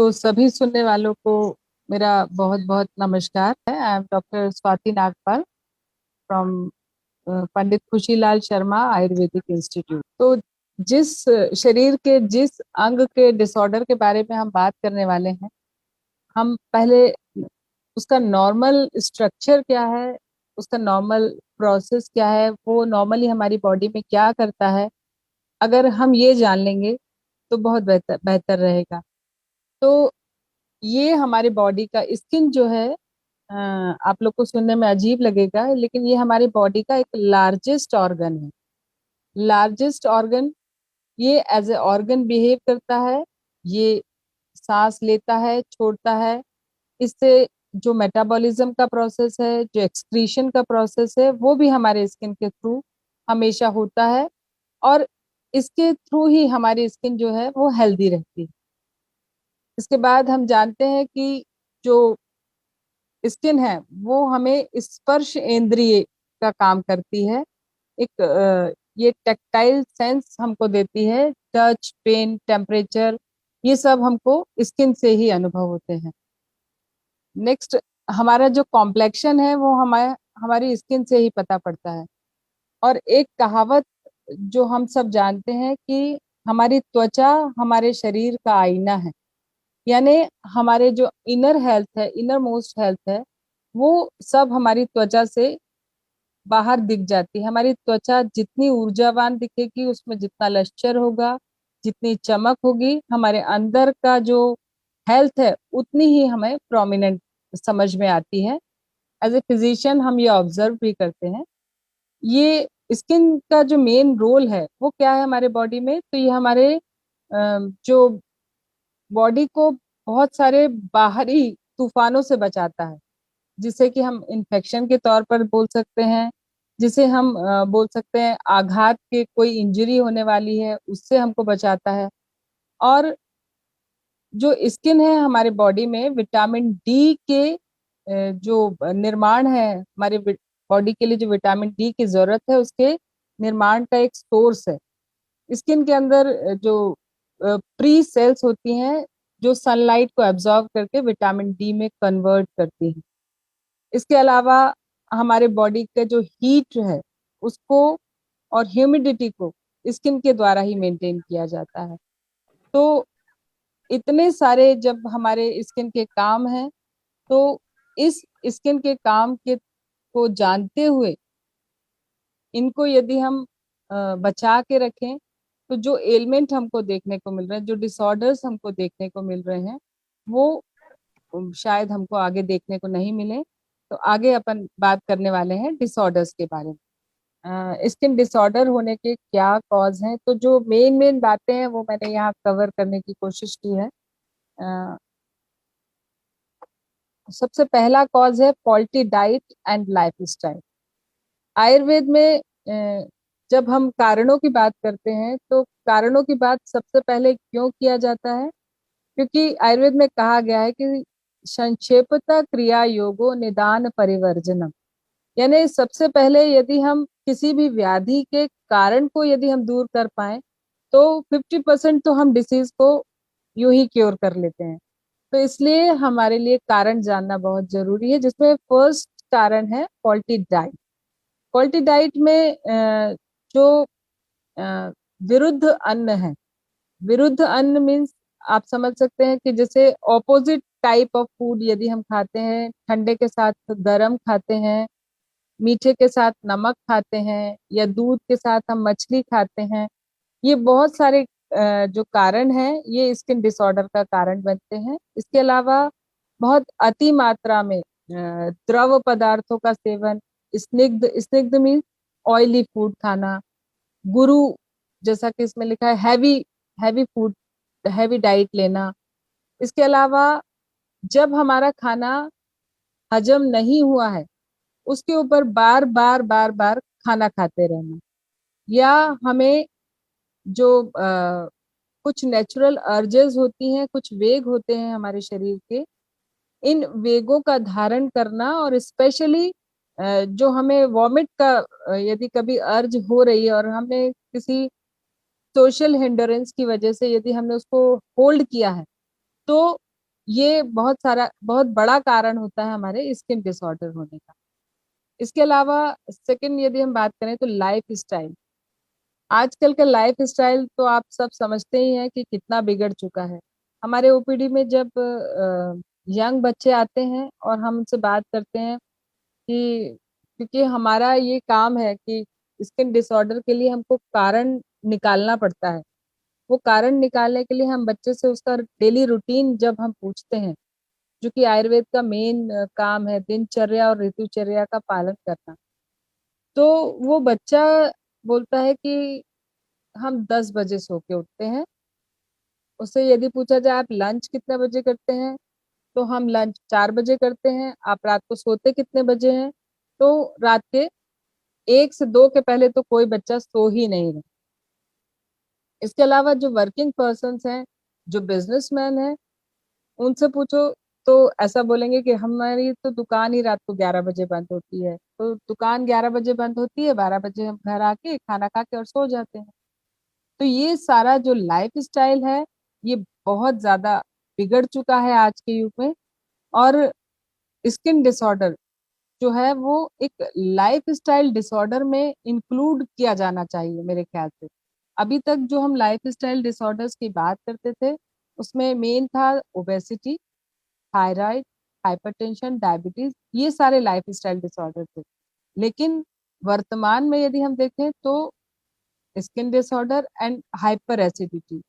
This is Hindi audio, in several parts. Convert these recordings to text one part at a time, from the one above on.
तो सभी सुनने वालों को मेरा बहुत बहुत नमस्कार है। I am doctor Swati Nagpal from Pandit Khushilal Sharma Ayurvedic institute. तो जिस शरीर के जिस अंग के डिसऑर्डर के बारे में हम बात करने वाले हैं, हम पहले उसका नॉर्मल स्ट्रक्चर क्या है, उसका नॉर्मल प्रोसेस क्या है, वो नॉर्मली हमारी बॉडी में क्या करता है, अगर हम ये जान लेंगे तो बहुत बेहतर बेहतर रहेगा। तो ये हमारी बॉडी का स्किन जो है, आप लोग को सुनने में अजीब लगेगा, लेकिन ये हमारी बॉडी का एक लार्जेस्ट ऑर्गन है। लार्जेस्ट ऑर्गन, ये एज ए ऑर्गन बिहेव करता है। ये सांस लेता है, छोड़ता है। इससे जो मेटाबॉलिज्म का प्रोसेस है, जो एक्सक्रीशन का प्रोसेस है, वो भी हमारे स्किन के थ्रू हमेशा होता है। और इसके थ्रू ही हमारी स्किन जो है वो हेल्दी रहती है। इसके बाद हम जानते हैं कि जो स्किन है वो हमें स्पर्श इंद्रिय का काम करती है। एक ये टैक्टाइल सेंस हमको देती है। टच, पेन, टेम्परेचर, ये सब हमको स्किन से ही अनुभव होते हैं। नेक्स्ट, हमारा जो कॉम्प्लेक्शन है वो हमारे हमारी स्किन से ही पता पड़ता है। और एक कहावत जो हम सब जानते हैं कि हमारी त्वचा हमारे शरीर का आईना है। यानी हमारे जो इनर हेल्थ है, इनर मोस्ट हेल्थ है, वो सब हमारी त्वचा से बाहर दिख जाती है। हमारी त्वचा जितनी ऊर्जावान दिखेगी, उसमें जितना लश्चर होगा, जितनी चमक होगी, हमारे अंदर का जो हेल्थ है उतनी ही हमें प्रोमिनेंट समझ में आती है। एज ए फिजिशियन हम ये ऑब्जर्व भी करते हैं। ये स्किन का जो मेन रोल है वो क्या है हमारे बॉडी में, तो ये हमारे जो बॉडी को बहुत सारे बाहरी तूफानों से बचाता है, जिसे कि हम इन्फेक्शन के तौर पर बोल सकते हैं, जिसे हम बोल सकते हैं आघात के, कोई इंजरी होने वाली है उससे हमको बचाता है। और जो स्किन है हमारे बॉडी में विटामिन डी के जो निर्माण है, हमारे बॉडी के लिए जो विटामिन डी की जरूरत है उसके निर्माण का एक सोर्स है। स्किन के अंदर जो प्री सेल्स होती हैं, जो सनलाइट को एब्जॉर्ब करके विटामिन डी में कन्वर्ट करती हैं। इसके अलावा हमारे बॉडी का जो हीट है उसको और ह्यूमिडिटी को स्किन के द्वारा ही मेंटेन किया जाता है। तो इतने सारे जब हमारे स्किन के काम हैं, तो इस स्किन के काम के को जानते हुए इनको यदि हम बचा के रखें, तो जो एलिमेंट हमको देखने को मिल रहे हैं, जो डिसऑर्डर्स हमको देखने को मिल रहे हैं, वो शायद हमको आगे देखने को नहीं मिले। तो आगे अपन बात करने वाले हैं डिसऑर्डर्स के बारे में। स्किन डिसऑर्डर होने के क्या कॉज हैं, तो जो मेन मेन बातें हैं वो मैंने यहाँ कवर करने की कोशिश की है। अ, सबसे पहला कॉज है faulty diet and lifestyle. Ayurveda में जब हम कारणों की बात करते हैं, तो कारणों की बात सबसे पहले क्यों किया जाता है, क्योंकि आयुर्वेद में कहा गया है कि संक्षेपता क्रिया योगो निदान परिवर्जनम। यानी सबसे पहले यदि हम किसी भी व्याधि के कारण को यदि हम दूर कर पाए, तो 50% तो हम डिसीज को यूं ही क्योर कर लेते हैं। तो इसलिए हमारे लिए कारण जानना बहुत जरूरी है, जिसमें फर्स्ट कारण है फॉल्टी डाइट। फॉल्टी डाइट में जो अ, विरुद्ध अन्न है, विरुद्ध अन्न मीन्स आप समझ सकते हैं कि जैसे ऑपोजिट टाइप ऑफ फूड यदि हम खाते हैं, ठंडे के साथ गरम खाते हैं, मीठे के साथ नमक खाते हैं, या दूध के साथ हम मछली खाते हैं, ये बहुत सारे जो कारण हैं ये स्किन डिसऑर्डर का कारण बनते हैं। इसके अलावा बहुत अति मात्रा में द्रव पदार्थों का सेवन, स्निग्ध, स्निग्ध मीन्स ऑयली फूड खाना, गुरु जैसा कि इसमें लिखा है heavy heavy food, heavy diet लेना। इसके अलावा जब हमारा खाना हजम नहीं हुआ है उसके ऊपर बार बार बार बार खाना खाते रहना, या हमें जो कुछ नेचुरल अर्जेस होती हैं, कुछ वेग होते हैं हमारे शरीर के, इन वेगों का धारण करना, और स्पेशली जो हमें वॉमिट का यदि कभी अर्ज हो रही है और हमें किसी सोशल हिंडरेंस की वजह से यदि हमने उसको होल्ड किया है, तो ये बहुत बड़ा कारण होता है हमारे स्किन डिसऑर्डर होने का। इसके अलावा सेकंड यदि हम बात करें तो लाइफ स्टाइल। आजकल का लाइफ स्टाइल तो आप सब समझते ही हैं कि कितना बिगड़ चुका है। हमारे ओपीडी में जब यंग बच्चे आते हैं और हम उनसे बात करते हैं कि क्योंकि हमारा ये काम है कि स्किन डिसऑर्डर के लिए हमको कारण निकालना पड़ता है। वो कारण निकालने के लिए हम बच्चे से उसका डेली रूटीन जब हम पूछते हैं, जो कि आयुर्वेद का मेन काम है, दिनचर्या और ऋतुचर्या का पालन करना। तो वो बच्चा बोलता है कि हम 10 बजे सो के उठते हैं। उससे यदि पूछा जाए आप लंच कितने बजे करते हैं, तो हम लंच 4 बजे करते हैं। आप रात को सोते कितने बजे हैं, तो रात के 1 से 2 के पहले तो कोई बच्चा सो ही नहीं रहा। इसके अलावा जो वर्किंग पर्सन्स हैं, जो बिजनेसमैन हैं, उनसे पूछो तो ऐसा बोलेंगे कि हमारी तो दुकान ही रात को 11 बजे बंद होती है। तो दुकान 11 बजे बंद होती है, 12 बजे हम घर आके खाना खा के और सो जाते हैं। तो ये सारा जो लाइफ स्टाइल है, ये बहुत ज्यादा बिगड़ चुका है आज के युग में। और स्किन डिसऑर्डर जो है वो एक लाइफ स्टाइल डिसऑर्डर में इंक्लूड किया जाना चाहिए मेरे ख्याल से। अभी तक जो हम लाइफ स्टाइल डिसऑर्डर्स की बात करते थे, उसमें मेन था ओबेसिटी, थायराइड, हाइपरटेंशन, डायबिटीज, ये सारे लाइफ स्टाइल डिसऑर्डर थे। लेकिन वर्तमान में यदि हम देखें तो skin disorder and hyper acidity,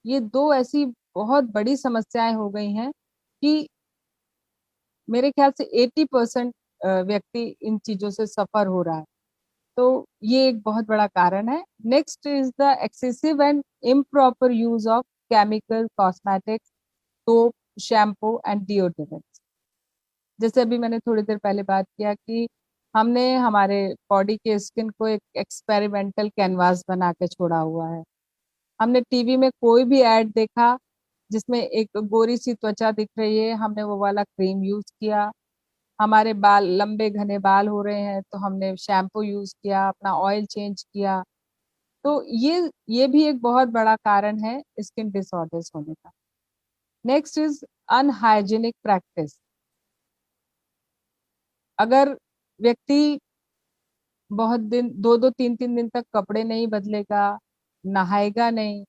ये दो ऐसी बहुत बड़ी समस्याएं हो गई हैं कि मेरे ख्याल से 80% व्यक्ति इन चीजों से सफर हो रहा है। तो ये एक बहुत बड़ा कारण है। Next is the excessive and improper use of chemical cosmetics, soap, shampoo and deodorants. जैसे अभी मैंने थोड़ी देर पहले बात किया कि हमने हमारे बॉडी के स्किन को एक एक्सपेरिमेंटल कैनवास बना के छोड़ा हुआ है। हमने टीवी में कोई भी ऐड देखा जिसमें एक गोरी सी त्वचा दिख रही है, हमने वो वाला क्रीम यूज किया। हमारे बाल लंबे घने बाल हो रहे हैं तो हमने शैम्पू यूज किया, अपना ऑयल चेंज किया। तो ये भी एक बहुत बड़ा कारण है स्किन डिसऑर्डर्स होने का। Next is unhygienic practice. अगर व्यक्ति बहुत दिन, 2-2 3-3 दिन तक कपड़े नहीं बदलेगा, नहाएगा नहीं,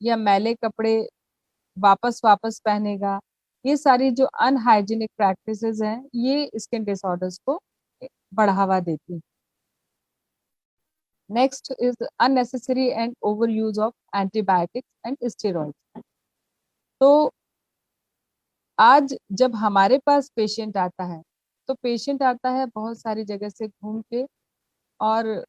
या मैले कपड़े वापस वापस पहनेगा, ये सारी जो अनहाइजीनिक प्रैक्टिसेस हैं, ये स्किन डिसऑर्डर्स को बढ़ावा देती हैं। Next is unnecessary and over use of antibiotics and steroids. तो आज जब हमारे पास पेशेंट आता है, तो पेशेंट आता है बहुत सारी जगह से घूम के, और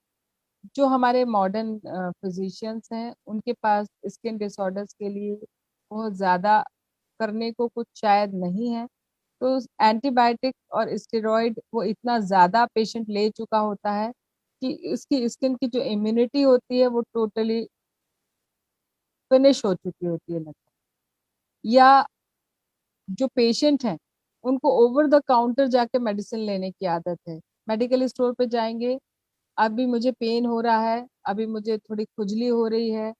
जो हमारे मॉडर्न फिजिशियंस हैं उनके पास स्किन डिसऑर्डर्स के लिए बहुत ज़्यादा करने को कुछ शायद नहीं है। तो एंटीबायोटिक और स्टेरॉइड वो इतना ज़्यादा पेशेंट ले चुका होता है कि इसकी स्किन की जो इम्यूनिटी होती है वो टोटली फिनिश हो चुकी होती है लगभग। या जो पेशेंट हैं उनको ओवर द काउंटर जाके मेडिसिन लेने की आदत है। मेडिकल स्टोर पे जाएंगे, अभी मुझे पेन हो रहा है, अभी मुझे थोड़ी खुजली हो रही है,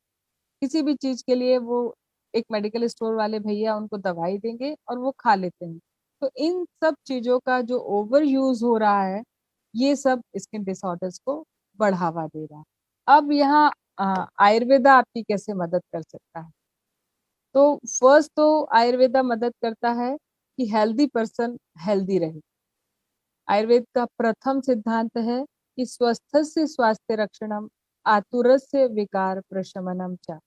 किसी भी चीज के लिए वो एक मेडिकल स्टोर वाले भैया उनको दवाई देंगे और वो खा लेते हैं। तो इन सब चीजों का जो ओवर यूज हो रहा है, ये सब स्किन डिसऑर्डर्स को बढ़ावा दे रहा है। अब यहाँ आयुर्वेदा आपकी कैसे मदद कर सकता है? तो फर्स्ट तो आयुर्वेदा मदद करता है कि हेल्दी पर्सन हेल्दी रहे। आयुर्वेद का प्रथम सिद्धांत है कि स्वस्थस्य स्वास्थ्य रक्षणम, आतुरस्य विकार प्रशमनम च।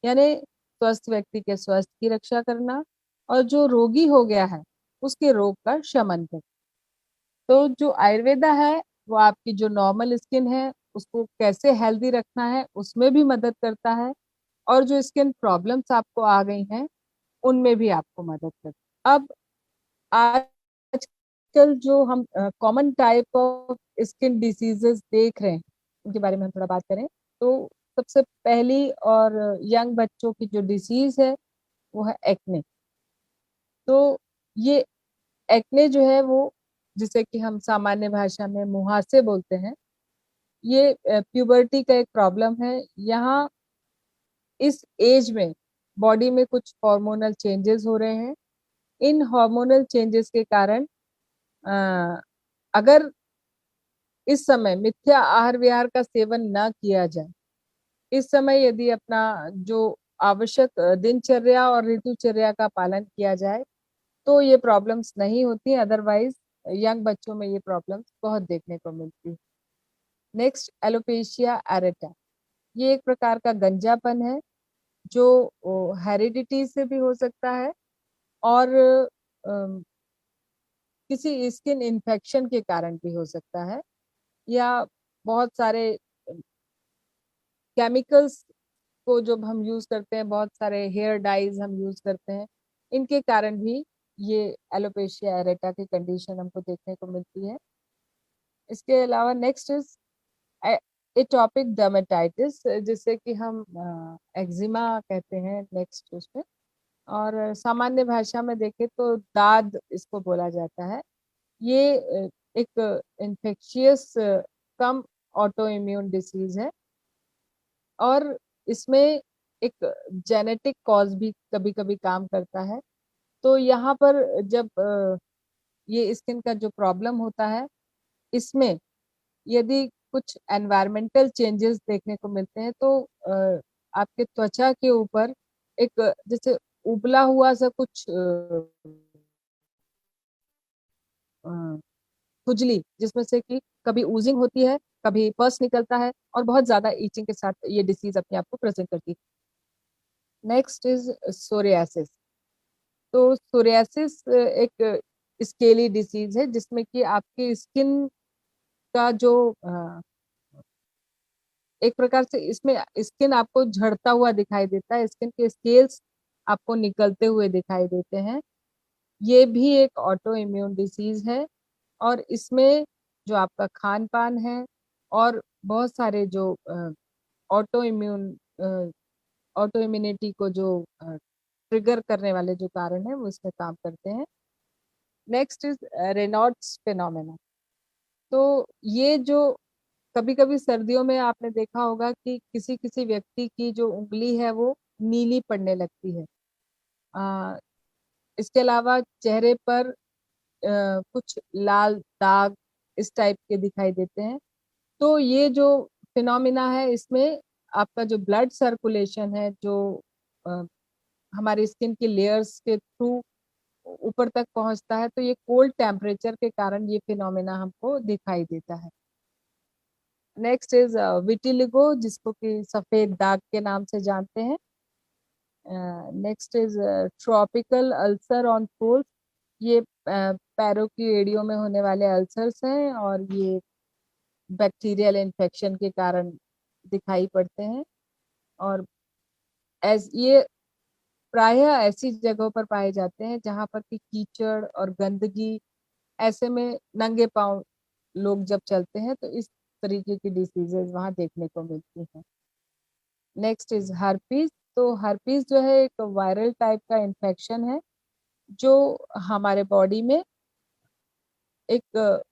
यानी स्वस्थ व्यक्ति के स्वास्थ्य की रक्षा करना और जो रोगी हो गया है उसके रोग का शमन करना। तो जो आयुर्वेदा है वो आपकी जो नॉर्मल स्किन है उसको कैसे हेल्दी रखना है उसमें भी मदद करता है, और जो स्किन प्रॉब्लम्स आपको आ गई हैं उनमें भी आपको मदद करता है। अब आजकल जो हम common type of skin diseases देख रहे हैं उनके बारे में हम थोड़ा बात करें, तो सबसे पहली और यंग बच्चों की जो डिसीज है वो है एक्ने। तो ये एक्ने जो है वो, जिसे कि हम सामान्य भाषा में मुहासे बोलते हैं, ये प्यूबर्टी का एक प्रॉब्लम है। यहाँ इस एज में बॉडी में कुछ हार्मोनल चेंजेस हो रहे हैं, इन हार्मोनल चेंजेस के कारण अगर इस समय मिथ्या आहार विहार का सेवन न किया जाए, इस समय यदि अपना जो आवश्यक दिनचर्या और ऋतुचर्या का पालन किया जाए तो ये प्रॉब्लम्स नहीं होती। अदरवाइज यंग बच्चों में ये प्रॉब्लम्स बहुत देखने को मिलती है। Next, alopecia areata. ये एक प्रकार का गंजापन है जो हेरिडिटी से भी हो सकता है और किसी स्किन इन्फेक्शन के कारण भी हो सकता है, या बहुत सारे केमिकल्स को जब हम यूज करते हैं, बहुत सारे हेयर डाइज हम यूज करते हैं, इनके कारण भी ये एलोपेशिया एरेटा की कंडीशन हमको देखने को मिलती है। इसके अलावा नेक्स्ट इज एटॉपिक डर्मेटाइटिस, जिससे कि हम एक्जिमा कहते हैं नेक्स्ट उसमें, और सामान्य भाषा में देखें तो दाद इसको बोला जाता है। ये एक इन्फेक्शियस कम ऑटो इम्यून डिसीज है और इसमें एक जेनेटिक कॉज भी कभी कभी काम करता है। तो यहाँ पर जब ये स्किन का जो प्रॉब्लम होता है, इसमें यदि कुछ एनवायरमेंटल चेंजेस देखने को मिलते हैं तो आपके त्वचा के ऊपर एक जैसे उबला हुआ सा कुछ खुजली, जिसमें से कि कभी ऊजिंग होती है, कभी पस निकलता है और बहुत ज्यादा ईचिंग के साथ ये डिसीज अपने आप को प्रेजेंट करती है। Next is psoriasis. तो सोरियासिस एक स्केली डिसीज है जिसमें कि आपकी स्किन का जो एक प्रकार से इसमें स्किन आपको झड़ता हुआ दिखाई देता है, स्किन के स्केल्स आपको निकलते हुए दिखाई देते हैं। ये भी एक ऑटो इम्यून डिसीज है और इसमें जो आपका खान पान है और बहुत सारे जो ऑटो इम्यून ऑटो इम्यूनिटी को जो ट्रिगर करने वाले जो कारण है वो इसमें काम करते हैं। Next is Reynolds phenomena. तो ये जो कभी कभी सर्दियों में आपने देखा होगा कि किसी किसी व्यक्ति की जो उंगली है वो नीली पड़ने लगती है। इसके अलावा चेहरे पर कुछ लाल दाग इस टाइप के दिखाई देते हैं। तो ये जो फिनोमिना है, इसमें आपका जो ब्लड सर्कुलेशन है जो अ, हमारी स्किन की लेयर्स के थ्रू ऊपर तक पहुंचता है, तो ये कोल्ड टेम्परेचर के कारण ये फिनोमिना हमको दिखाई देता है। नेक्स्ट इज विटिलिगो, जिसको कि सफेद दाग के नाम से जानते हैं। Next is tropical ulcer on fools. ये पैरों की एड़ियों में होने वाले अल्सर्स हैं और ये बैक्टीरियल इन्फेक्शन के कारण दिखाई पड़ते हैं और ये प्रायः ऐसी जगहों पर पाए जाते हैं जहां पर कि कीचड़ और गंदगी, ऐसे में नंगे पांव लोग जब चलते हैं तो इस तरीके की डिसीजेज वहां देखने को मिलती हैं। Next is herpes. तो हर्पीज जो है एक वायरल टाइप का इन्फेक्शन है जो हमारे बॉडी में एक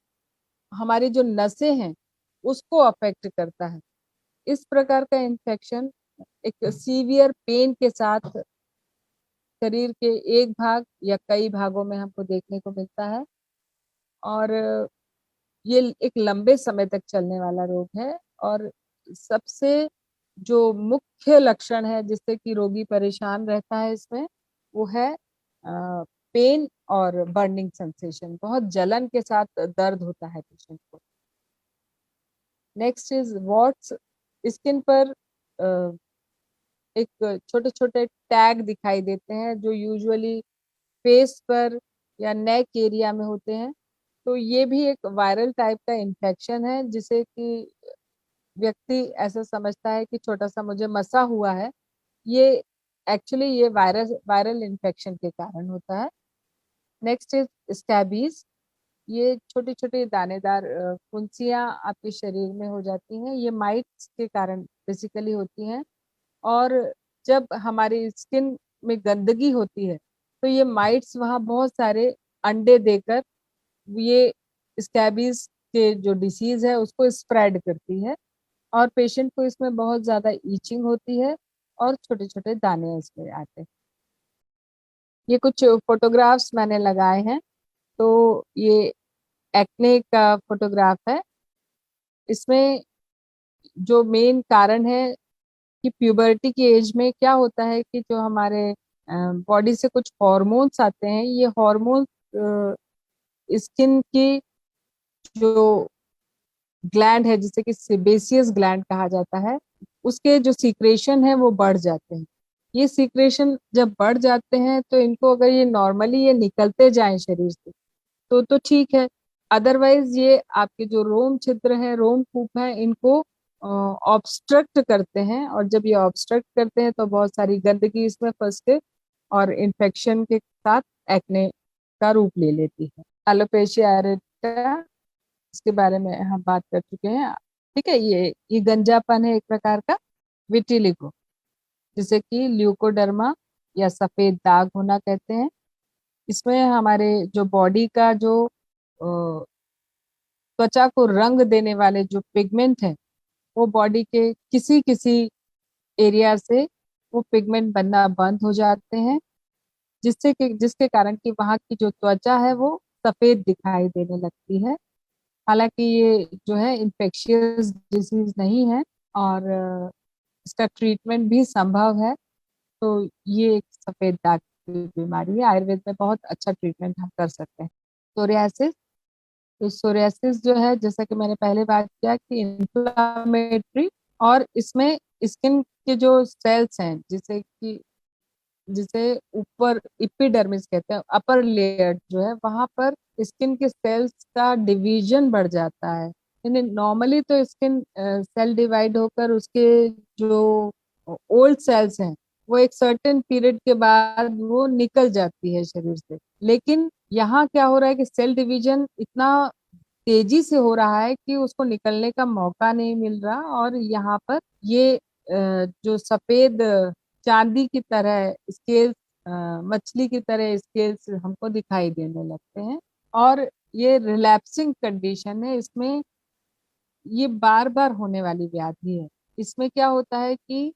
हमारी जो नसें हैं उसको अफेक्ट करता है। इस प्रकार का इन्फेक्शन एक सीवियर पेन के साथ शरीर के एक भाग या कई भागों में हमको देखने को मिलता है और ये एक लंबे समय तक चलने वाला रोग है। और सबसे जो मुख्य लक्षण है जिससे कि रोगी परेशान रहता है इसमें, वो है पेन और बर्निंग सेंसेशन, बहुत जलन के साथ दर्द होता है पेशेंट को। Next is what's. स्किन पर एक छोटे छोटे टैग दिखाई देते हैं जो यूजुअली फेस पर या नेक एरिया में होते हैं। तो ये भी एक वायरल टाइप का इन्फेक्शन है जिसे कि व्यक्ति ऐसा समझता है कि छोटा सा मुझे मसा हुआ है, ये एक्चुअली ये वायरल इन्फेक्शन के कारण होता है। Next is scabies. ये छोटी छोटी दानेदार फुंसियां आपके शरीर में हो जाती हैं, ये माइट्स के कारण बेसिकली होती हैं और जब हमारी स्किन में गंदगी होती है तो ये माइट्स वहाँ बहुत सारे अंडे देकर ये स्कैबीज के जो डिसीज है उसको स्प्रेड करती है और पेशेंट को इसमें बहुत ज्यादा ईचिंग होती है और छोटे छोटे दाने इसमें आते हैं। ये कुछ फोटोग्राफ्स मैंने लगाए हैं। तो ये एक्ने का फोटोग्राफ है। इसमें जो मेन कारण है कि प्यूबर्टी की एज में क्या होता है कि जो हमारे बॉडी से कुछ हॉर्मोन्स आते हैं, ये हॉर्मोन्स स्किन की जो ग्लैंड है, जिसे कि सेबेसियस ग्लैंड कहा जाता है, उसके जो सीक्रेशन है वो बढ़ जाते हैं। ये सीक्रेशन जब बढ़ जाते हैं तो इनको अगर ये नॉर्मली ये निकलते जाएं शरीर से तो ठीक है। अदरवाइज ये आपके जो रोम छिद्र है, रोमकूप है, इनको ऑब्स्ट्रक्ट करते हैं, और जब ये ऑब्स्ट्रक्ट करते हैं तो बहुत सारी गंदगी इसमें फंस के और इन्फेक्शन के साथ एक्ने का रूप ले लेती है। एलोपेशिया एरेटा, इसके बारे में हम बात कर चुके हैं। ठीक है, ये गंजापन है एक प्रकार का। विटिलिगो, जिसे कि ल्यूकोडर्मा या सफेद दाग होना कहते हैं। इसमें हमारे जो बॉडी का जो त्वचा को रंग देने वाले जो पिगमेंट है, वो बॉडी के किसी किसी एरिया से वो पिगमेंट बनना बंद हो जाते हैं, जिसके कारण कि वहाँ की जो त्वचा है वो सफेद दिखाई देने लगती है। हालांकि ये जो है इन्फेक्शियस डिजीज नहीं है, और इसका ट्रीटमेंट भी संभव है। तो ये एक सफेद दाग की बीमारी है, आयुर्वेद में बहुत अच्छा ट्रीटमेंट हम कर सकते हैं। सोरियासिस, तो सोरियासिस जो है, जैसा कि मैंने पहले बात किया कि इन्फ्लामेटरी, और इसमें स्किन के जो सेल्स हैं, जिसे ऊपर इपिडर्मिस कहते हैं, अपर लेयर जो है, वहां पर स्किन के सेल्स का डिवीजन बढ़ जाता है। यानी नॉर्मली तो स्किन सेल डिवाइड होकर उसके जो ओल्ड सेल्स हैं वो एक सर्टेन पीरियड के बाद वो निकल जाती है शरीर से। लेकिन यहाँ क्या हो रहा है कि सेल डिवीजन इतना तेजी से हो रहा है कि उसको निकलने का मौका नहीं मिल रहा, और यहाँ पर ये जो सफेद चांदी की तरह स्केल्स, मछली की तरह स्केल्स हमको दिखाई देने लगते हैं। और ये रिलैप्सिंग कंडीशन है, इसमें ये बार बार होने वाली व्याधि है। इसमें क्या होता है कि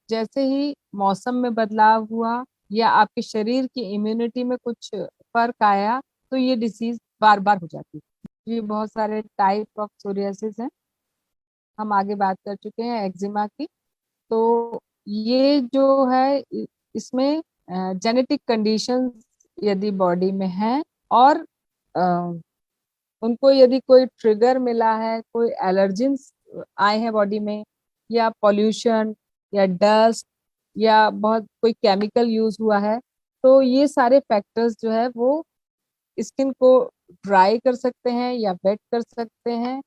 जैसे ही मौसम में बदलाव हुआ या आपके शरीर की इम्यूनिटी में कुछ फर्क आया, तो ये डिसीज बार बार हो जाती है। ये बहुत सारे टाइप ऑफ सोरियासिस हैं, हम आगे बात कर चुके हैं एक्जिमा की। तो ये जो है इसमें जेनेटिक कंडीशंस यदि बॉडी में है, और उनको यदि कोई ट्रिगर मिला है, कोई एलर्जेंस आए हैं बॉडी में, या पॉल्यूशन या डस्ट या बहुत कोई केमिकल यूज हुआ है, तो ये सारे फैक्टर्स जो है वो स्किन को ड्राई कर सकते हैं या वेट कर सकते हैं,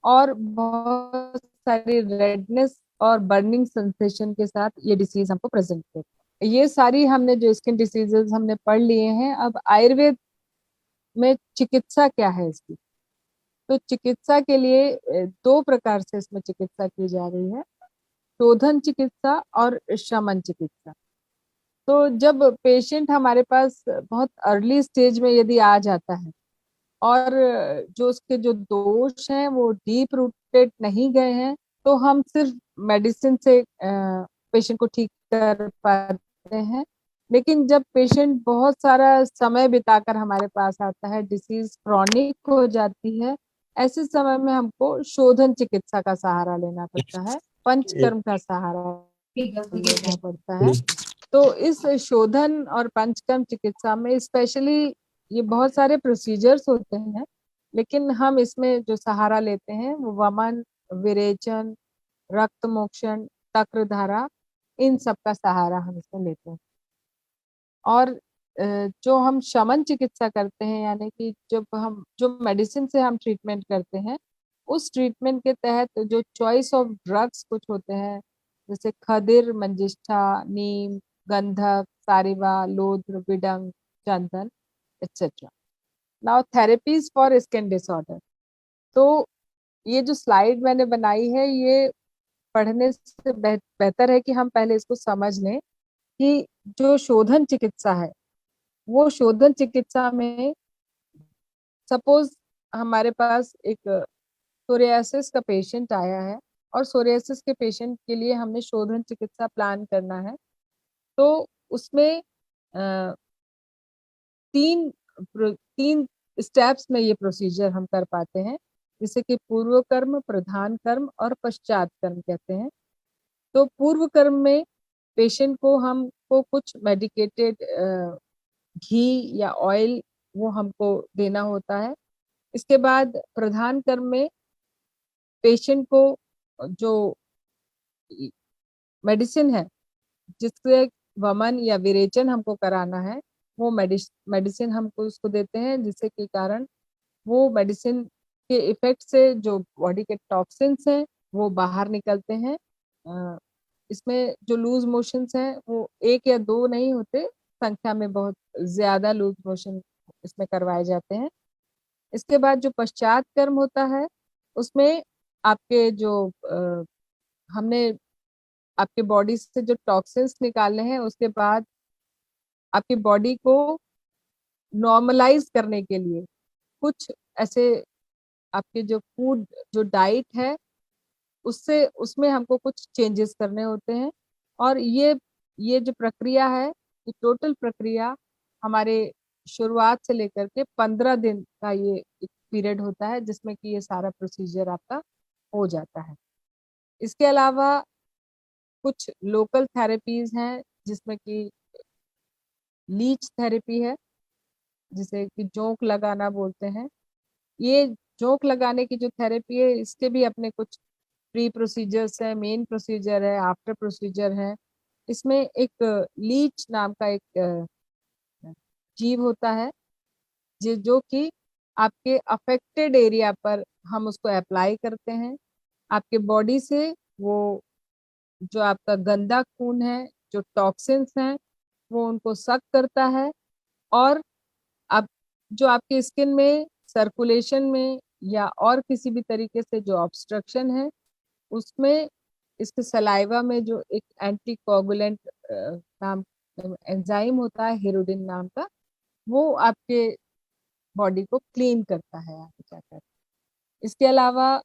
और बहुत सारी रेडनेस और बर्निंग सेंसेशन के साथ ये डिसीज हमको प्रेजेंट करते हैं। ये सारी हमने जो स्किन डिसीजेस हमने पढ़ लिए हैं। अब आयुर्वेद में चिकित्सा क्या है इसकी? तो चिकित्सा के लिए दो प्रकार से इसमें चिकित्सा की जा रही है, शोधन चिकित्सा और शमन चिकित्सा। तो जब पेशेंट हमारे पास बहुत अर्ली स्टेज में यदि आ जाता है, और जो उसके जो दोष हैं वो डीप रूटेड नहीं गए हैं, तो हम सिर्फ मेडिसिन से पेशेंट को ठीक कर पाते हैं। लेकिन जब पेशेंट बहुत सारा समय बिताकर हमारे पास आता है, डिसीज क्रॉनिक हो जाती है, ऐसे समय में हमको शोधन चिकित्सा का सहारा लेना पड़ता है, पंचकर्म का सहारा लेना पड़ता है। तो इस शोधन और पंचकर्म चिकित्सा में स्पेशली ये बहुत सारे प्रोसीजर्स होते हैं, लेकिन हम इसमें जो सहारा लेते हैं वो वमन, विरेचन, रक्त मोक्षण, तक्र धारा, इन सब का सहारा हम इसमें लेते हैं। और जो हम शमन चिकित्सा करते हैं, यानी कि जब हम जो मेडिसिन से हम ट्रीटमेंट करते हैं, उस ट्रीटमेंट के तहत जो चॉइस ऑफ ड्रग्स कुछ होते हैं, जैसे खदिर, मंजिष्ठा, नीम, गंधक, सारिवा, लोध्र, विडंग, चंदन, etcetera. Now therapies for skin disorder. तो ये जो स्लाइड मैंने बनाई है, ये पढ़ने से बेहतर है कि हम पहले इसको समझ लें कि जो शोधन चिकित्सा है, वो शोधन चिकित्सा में सपोज हमारे पास एक सोरियासिस का पेशेंट आया है, और सोरियासिस के पेशेंट के लिए हमने शोधन चिकित्सा प्लान करना है। तो उसमें तीन तीन स्टेप्स में ये प्रोसीजर हम कर पाते हैं, जिसे कि पूर्व कर्म, प्रधान कर्म और पश्चात कर्म कहते हैं। तो पूर्व कर्म में पेशेंट को हमको कुछ मेडिकेटेड घी या ऑयल वो हमको देना होता है। इसके बाद प्रधान कर्म में पेशेंट को जो मेडिसिन है, जिससे वमन या विरेचन हमको कराना है, वो मेडिसिन हमको उसको देते हैं, जिससे के कारण वो मेडिसिन के इफेक्ट से जो बॉडी के टॉक्सिन्स हैं वो बाहर निकलते हैं। इसमें जो लूज मोशंस हैं वो एक या दो नहीं होते, संख्या में बहुत ज्यादा लूज मोशन इसमें करवाए जाते हैं। इसके बाद जो पश्चात कर्म होता है, उसमें आपके जो हमने आपके बॉडी से जो टॉक्सिन्स निकालने हैं, उसके बाद आपकी बॉडी को नॉर्मलाइज करने के लिए कुछ ऐसे आपके जो फूड जो डाइट है उससे उसमें हमको कुछ चेंजेस करने होते हैं। और ये जो प्रक्रिया है, ये टोटल प्रक्रिया हमारे शुरुआत से लेकर के 15 दिन का ये एक पीरियड होता है, जिसमें कि ये सारा प्रोसीजर आपका हो जाता है। इसके अलावा कुछ लोकल थेरेपीज हैं, जिसमें कि लीच थेरेपी है, जिसे कि जोंक लगाना बोलते हैं। ये जोंक लगाने की जो थेरेपी है, इसके भी अपने कुछ प्री प्रोसीजर्स है, मेन प्रोसीजर है, आफ्टर प्रोसीजर है। इसमें एक लीच नाम का एक जीव होता है, जो कि आपके अफेक्टेड एरिया पर हम उसको अप्लाई करते हैं। आपके बॉडी से वो जो आपका गंदा खून है, जो टॉक्सिन्स हैं, वो उनको सक करता है। और आप जो आपके स्किन में सर्कुलेशन में या और किसी भी तरीके से जो ऑब्स्ट्रक्शन है, उसमें इसके सलाइवा में जो एक एंटी कोगुलेंट नाम एंजाइम होता है, हेरोडिन नाम का, वो आपके बॉडी को क्लीन करता है आगे जाकर। इसके अलावा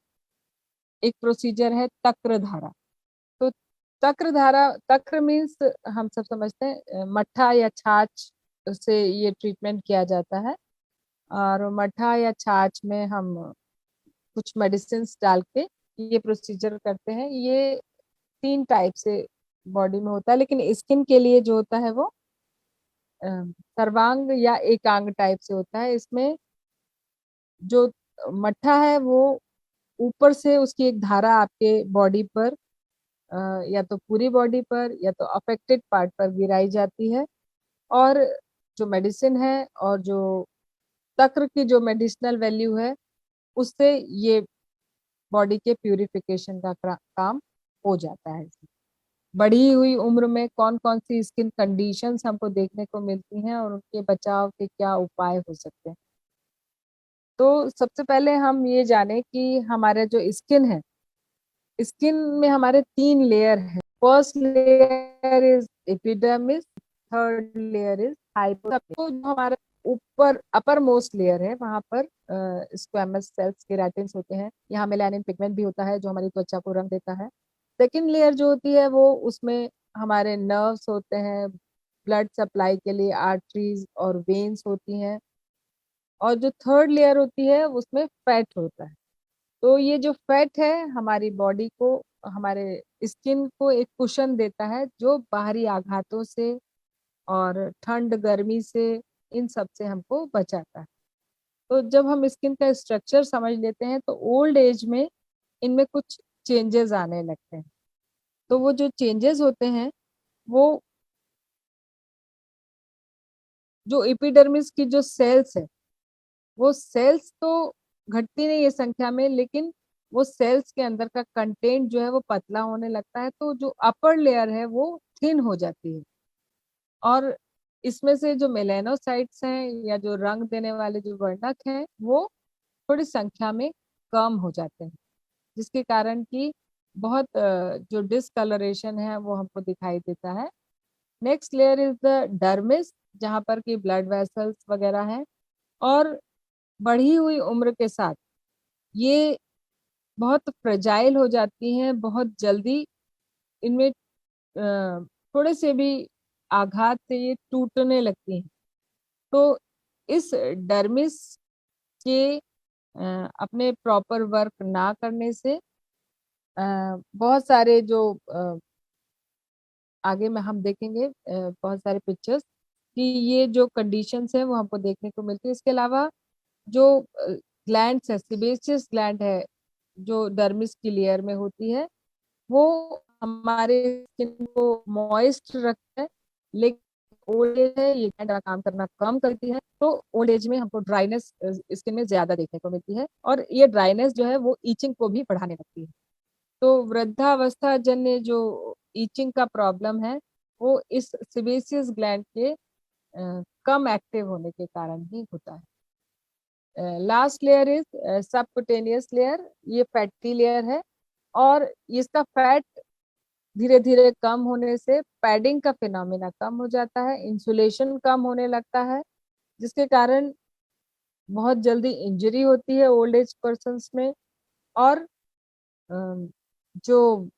एक प्रोसीजर है तक्र धारा। तो तक्र धारा, तक्र मीन्स हम सब समझते हैं मट्ठा या छाछ से ये ट्रीटमेंट किया जाता है। और मट्ठा या छाछ में हम कुछ मेडिसिन डाल के ये प्रोसीजर करते हैं। ये 3 टाइप से बॉडी में होता है, लेकिन स्किन के लिए जो होता है वो सर्वांग या एकांग टाइप से होता है। इसमें जो मट्ठा है वो ऊपर से उसकी एक धारा आपके बॉडी पर या तो पूरी बॉडी पर या तो अफेक्टेड पार्ट पर गिराई जाती है। और जो मेडिसिन है और जो तक्र की जो मेडिसिनल वैल्यू है, उससे ये बॉडी के प्यूरिफिकेशन का काम हो जाता है। बढ़ी हुई उम्र में कौन कौन सी स्किन कंडीशंस हमको देखने को मिलती हैं और उनके बचाव के क्या उपाय हो सकते हैं। तो सबसे पहले हम ये जाने कि हमारा जो स्किन है, स्किन में हमारे 3 लेयर है। First layer is epidermis, third layer is hypodermis. तो जो हमारा ऊपर अपर मोस्ट लेयर है, वहां पर स्क्वैमस सेल्स, केराटिन्स होते हैं। यहाँ मेलानिन पिगमेंट भी होता है जो हमारी त्वचा को रंग देता है। सेकेंड लेयर जो होती है वो उसमें हमारे नर्व्स होते हैं, ब्लड सप्लाई के लिए आर्टरीज और वेन्स होती हैं। और जो थर्ड लेयर होती है उसमें फैट होता है। तो ये जो फैट है हमारी बॉडी को, हमारे स्किन को एक कुशन देता है, जो बाहरी आघातों से और ठंड गर्मी से, इन सब से हमको बचाता है। तो जब हम स्किन का स्ट्रक्चर समझ लेते हैं तो ओल्ड एज में इनमें कुछ चेंजेस आने लगते हैं। तो वो जो चेंजेस होते हैं, वो जो एपिडर्मिस की जो सेल्स है, वो सेल्स तो घटती नहीं है संख्या में, लेकिन वो सेल्स के अंदर का कंटेंट जो है वो पतला होने लगता है। तो जो अपर लेयर है वो थिन हो जाती है। और इसमें से जो मेलेनोसाइट्स हैं या जो रंग देने वाले जो वर्णक हैं, वो थोड़ी संख्या में कम हो जाते हैं, जिसके कारण कि बहुत जो डिसकलरेशन है वो हमको दिखाई देता है। Next layer is the dermis, जहाँ पर कि ब्लड वेसल्स वगैरह हैं। और बढ़ी हुई उम्र के साथ ये बहुत फ्रेजाइल हो जाती हैं, बहुत जल्दी इनमें थोड़े से भी आघात से ये टूटने लगती हैं। तो इस डर्मिस के अपने प्रॉपर वर्क ना करने से बहुत सारे जो आगे में हम देखेंगे बहुत सारे पिक्चर्स कि ये जो कंडीशंस है वो हमको देखने को मिलती है। इसके अलावा जो ग्लैंड्स है, सिबेशियस ग्लैंड है जो डर्मिस की लेयर में होती है, वो हमारे स्किन को मॉइस्ट रखता है। लेकिन ओल्ड एज है, ये ग्लैंड काम करना कम करती है, तो ओल्ड एज में हमको ड्राइनेस स्किन में ज्यादा देखने को मिलती है, और ये ड्राइनेस जो है वो ईचिंग को भी बढ़ाने लगती है। तो वृद्धावस्था जन्य जो ईचिंग का प्रॉब्लम है वो इस सिबेशियस ग्लैंड के कम एक्टिव होने के कारण ही होता है। Last layer is subcutaneous layer. ये फैटी लेयर है, और इसका फैट धीरे धीरे कम होने से पैडिंग का फिनोमिना कम हो जाता है, इंसुलेशन कम होने लगता है, जिसके कारण बहुत जल्दी इंजरी होती है ओल्ड एज पर्सन्स में। और जो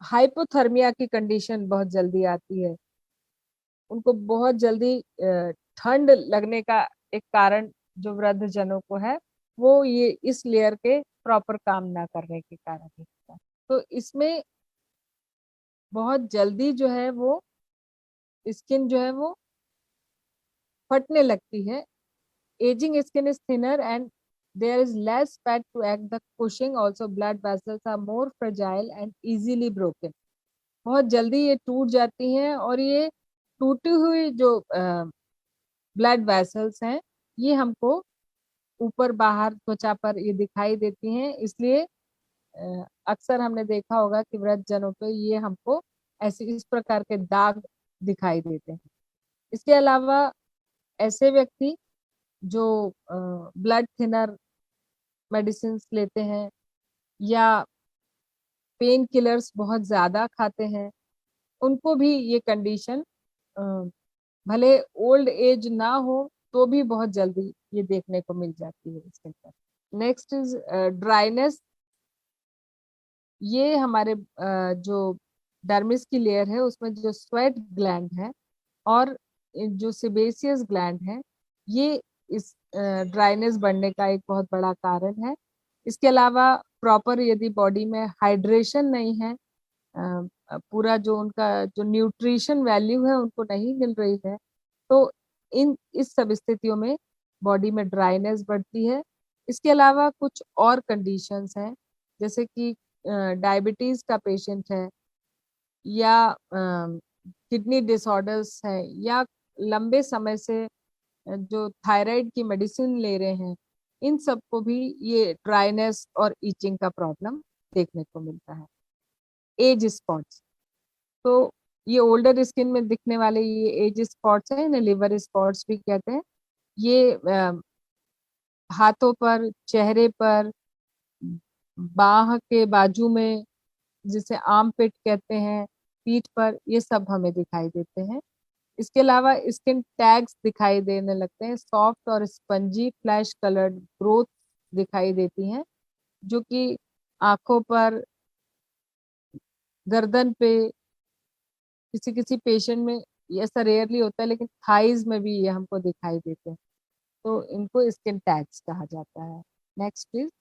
हाइपोथर्मिया की कंडीशन बहुत जल्दी आती है, उनको बहुत जल्दी ठंड लगने का एक कारण जो वृद्ध जनों को है, वो ये इस लेयर के प्रॉपर काम ना करने के कारण ही होता है। तो इसमें बहुत जल्दी जो है वो स्किन जो है वो फटने लगती है। Ageing skin is thinner and there is less fat to act the cushioning. Also blood vessels are more fragile and easily broken. बहुत जल्दी ये टूट जाती हैं, और ये टूटी हुई जो ब्लड वेसल्स हैं ये हमको ऊपर बाहर त्वचा पर ये दिखाई देती हैं। इसलिए अक्सर हमने देखा होगा कि वृद्ध जनों पे ये हमको ऐसे इस प्रकार के दाग दिखाई देते हैं। इसके अलावा ऐसे व्यक्ति जो ब्लड थिनर मेडिसिन लेते हैं या पेन किलर्स बहुत ज्यादा खाते हैं, उनको भी ये कंडीशन भले ओल्ड एज ना हो तो भी बहुत जल्दी ये देखने को मिल जाती है इसके अंदर। Next is dryness. ये हमारे जो डर्मिस की लेयर है उसमें जो स्वेट ग्लैंड है और जो सिबेशियस ग्लैंड है, ये इस ड्राइनेस बढ़ने का एक बहुत बड़ा कारण है। इसके अलावा प्रॉपर यदि बॉडी में हाइड्रेशन नहीं है, पूरा जो उनका जो न्यूट्रिशन वैल्यू है उनको नहीं मिल रही है, तो इस सब स्थितियों में बॉडी में ड्राइनेस बढ़ती है। इसके अलावा कुछ और कंडीशंस हैं, जैसे कि डायबिटीज का पेशेंट है, या किडनी डिसऑर्डर्स है, या लंबे समय से जो थायराइड की मेडिसिन ले रहे हैं, इन सबको भी ये ड्राइनेस और ईचिंग का प्रॉब्लम देखने को मिलता है। एज स्पॉट्स, तो ये ओल्डर स्किन में दिखने वाले ये एज स्पॉट्स हैं, इन्हें लिवर स्पॉट्स भी कहते हैं। ये हाथों पर, चेहरे पर, बाह के बाजू में जिसे आर्म पिट कहते हैं, पीठ पर, ये सब हमें दिखाई देते हैं। इसके अलावा स्किन टैग्स दिखाई देने लगते हैं, सॉफ्ट और स्पंजी फ्लैश कलर्ड ग्रोथ दिखाई देती हैं, जो कि आंखों पर, गर्दन पे, किसी किसी पेशेंट में ये ऐसा रेयरली होता है, लेकिन थाइज में भी ये हमको दिखाई देते हैं। तो इनको स्किन टैग्स कहा जाता है। Next please.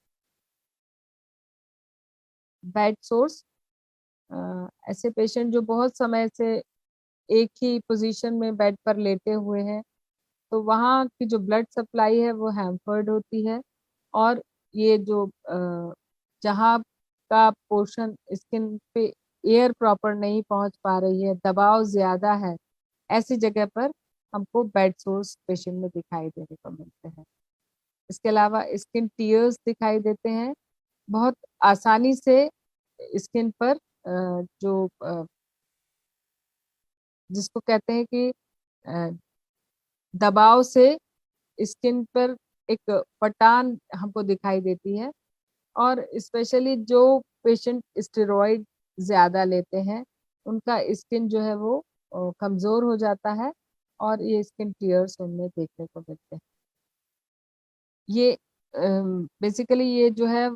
Bed source. ऐसे पेशेंट जो बहुत समय से एक ही पोजीशन में बेड पर लेटे हुए हैं, तो वहाँ की जो ब्लड सप्लाई है वो हैम्पर्ड होती है, और ये जो जहाँ का पोर्शन स्किन पे एयर प्रॉपर नहीं पहुंच पा रही है, दबाव ज्यादा है, ऐसी जगह पर हमको बेड सोर्स पेशेंट में दिखाई देने को मिलते हैं। इसके अलावा स्किन टीयर्स दिखाई देते हैं। बहुत आसानी से स्किन पर जो जिसको कहते हैं कि दबाव से स्किन पर एक फटान हमको दिखाई देती है, और स्पेशली जो पेशेंट स्टेरॉइड ज्यादा लेते हैं उनका स्किन जो है वो कमजोर हो जाता है, और ये स्किन टीयर्स उनमें देखने को मिलते हैं। ये बेसिकली ये जो है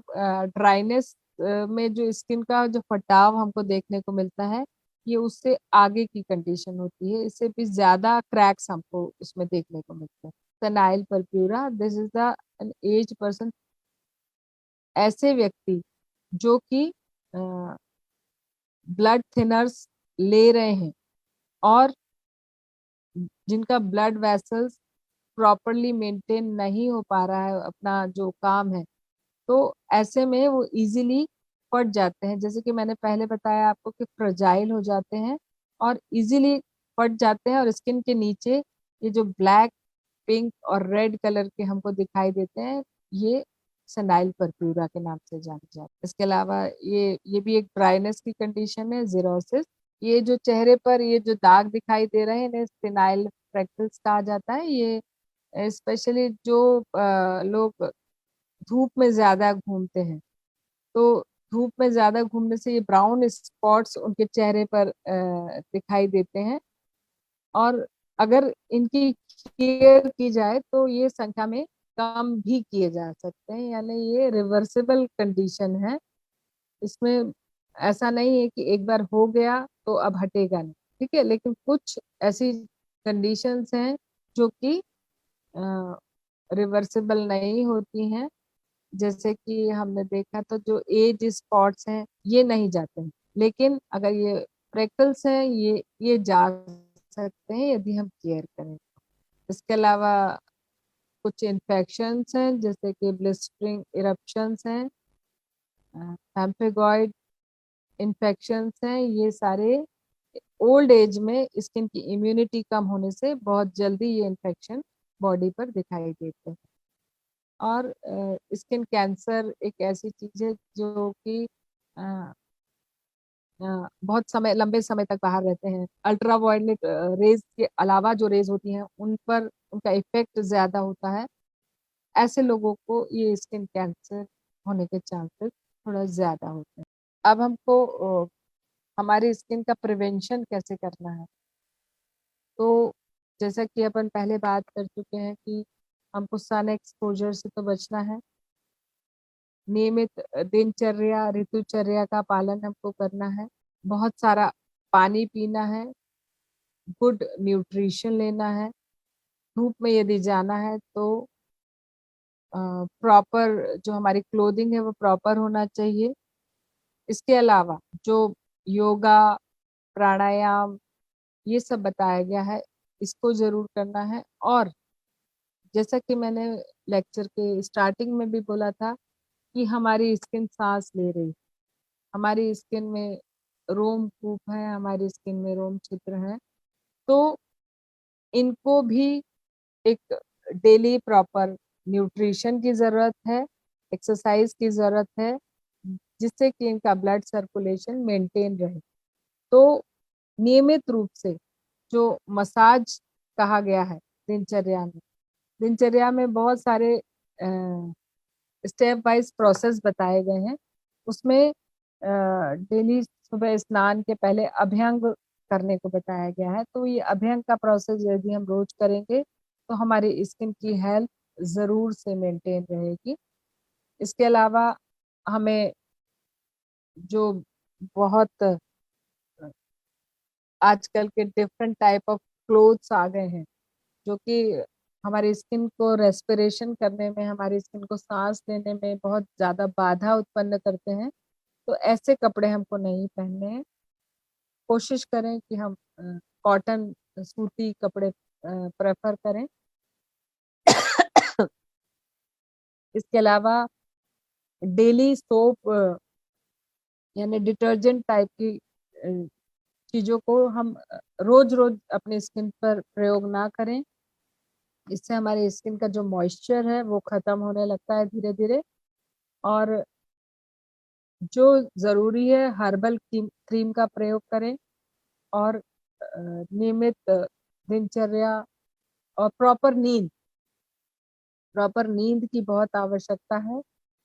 ड्राइनेस में जो स्किन का जो फटाव हमको देखने को मिलता है, ये उससे आगे की कंडीशन होती है, इससे भी ज्यादा क्रैक्स हमको उसमें देखने को मिलते हैं। Senile purpura, this is the an age person, ऐसे व्यक्ति जो कि ब्लड थिनर्स ले रहे हैं और जिनका ब्लड वेसल्स प्रॉपरली मेंटेन नहीं हो पा रहा है अपना जो काम है, तो ऐसे में वो इजीली फट जाते हैं। जैसे कि मैंने पहले बताया आपको कि फ्रजाइल हो जाते हैं और इजीली फट जाते हैं, और स्किन के नीचे ये जो ब्लैक, पिंक और रेड कलर के हमको दिखाई देते हैं, ये सेनाइल परप्यूरा के नाम से जाने जाते हैं। इसके अलावा ये भी एक ड्राइनेस की कंडीशन है, जीरोसिस। ये जो चेहरे पर ये जो दाग दिखाई दे रहे हैं इन्हें सेनाइल फ्रैक्टल्स कहा जाता है। ये स्पेशली जो लोग धूप में ज्यादा घूमते हैं, तो धूप में ज्यादा घूमने से ये ब्राउन स्पॉट्स उनके चेहरे पर दिखाई देते हैं। और अगर इनकी केयर की जाए तो ये संख्या में कम भी किए जा सकते हैं, यानी ये रिवर्सिबल कंडीशन है। इसमें ऐसा नहीं है कि एक बार हो गया तो अब हटेगा नहीं, ठीक है, लेकिन कुछ ऐसी कंडीशंस हैं जो कि रिवर्सिबल नहीं होती हैं। जैसे कि हमने देखा तो जो एज स्पॉट्स हैं ये नहीं जाते हैं, लेकिन अगर ये फ्रेकल्स हैं ये जा सकते हैं यदि हम केयर करें। इसके अलावा कुछ इन्फेक्शंस हैं जैसे कि ब्लिस्टरिंग इरप्शंस हैं, पैम्फेगॉइड इन्फेक्शंस हैं। ये सारे ओल्ड एज में स्किन की इम्यूनिटी कम होने से बहुत जल्दी ये इन्फेक्शन बॉडी पर दिखाई देते हैं। और स्किन कैंसर एक ऐसी चीज है जो कि बहुत समय, लंबे समय तक बाहर रहते हैं। अल्ट्रा वायलेट रेज के अलावा जो रेज होती हैं उन पर उनका इफेक्ट ज्यादा होता है। ऐसे लोगों को ये स्किन कैंसर होने के चांसेस थोड़ा ज्यादा होते हैं। अब हमको हमारी स्किन का प्रिवेंशन कैसे करना है, तो जैसा कि अपन पहले बात कर चुके हैं कि हमको सन एक्सपोजर से तो बचना है। नियमित दिनचर्या, ऋतुचर्या का पालन हमको करना है। बहुत सारा पानी पीना है, गुड न्यूट्रिशन लेना है। धूप में यदि जाना है तो प्रॉपर जो हमारी क्लोथिंग है वो प्रॉपर होना चाहिए। इसके अलावा जो योगा, प्राणायाम, ये सब बताया गया है, इसको जरूर करना है। और जैसा कि मैंने लेक्चर के स्टार्टिंग में भी बोला था कि हमारी स्किन सांस ले रही, हमारी स्किन में रोम कूप है, हमारी स्किन में रोम छिद्र है, तो इनको भी एक डेली प्रॉपर न्यूट्रिशन की जरूरत है, एक्सरसाइज की जरूरत है, जिससे कि इनका ब्लड सर्कुलेशन मेंटेन रहे। तो नियमित रूप से जो मसाज कहा गया है दिनचर्या में बहुत सारे स्टेप वाइज प्रोसेस बताए गए हैं। उसमें डेली सुबह स्नान के पहले अभ्यंग करने को बताया गया है। तो ये अभ्यंग का प्रोसेस यदि हम रोज करेंगे तो हमारी स्किन की हेल्थ जरूर से मेंटेन रहेगी। इसके अलावा हमें जो बहुत आजकल के डिफरेंट टाइप ऑफ क्लोथ्स आ गए हैं जो कि हमारी स्किन को रेस्पिरेशन करने में, हमारी स्किन को सांस लेने में बहुत ज्यादा बाधा उत्पन्न करते हैं, तो ऐसे कपड़े हमको नहीं पहनने हैं। कोशिश करें कि हम कॉटन, सूती कपड़े प्रेफर करें। इसके अलावा डेली सोप यानी डिटर्जेंट टाइप की चीजों को हम रोज रोज अपनी स्किन पर प्रयोग ना करें। इससे हमारी स्किन का जो मॉइस्चर है वो खत्म होने लगता है धीरे धीरे। और जो जरूरी है हर्बल क्रीम का प्रयोग करें, और नियमित दिनचर्या और प्रॉपर नींद की बहुत आवश्यकता है,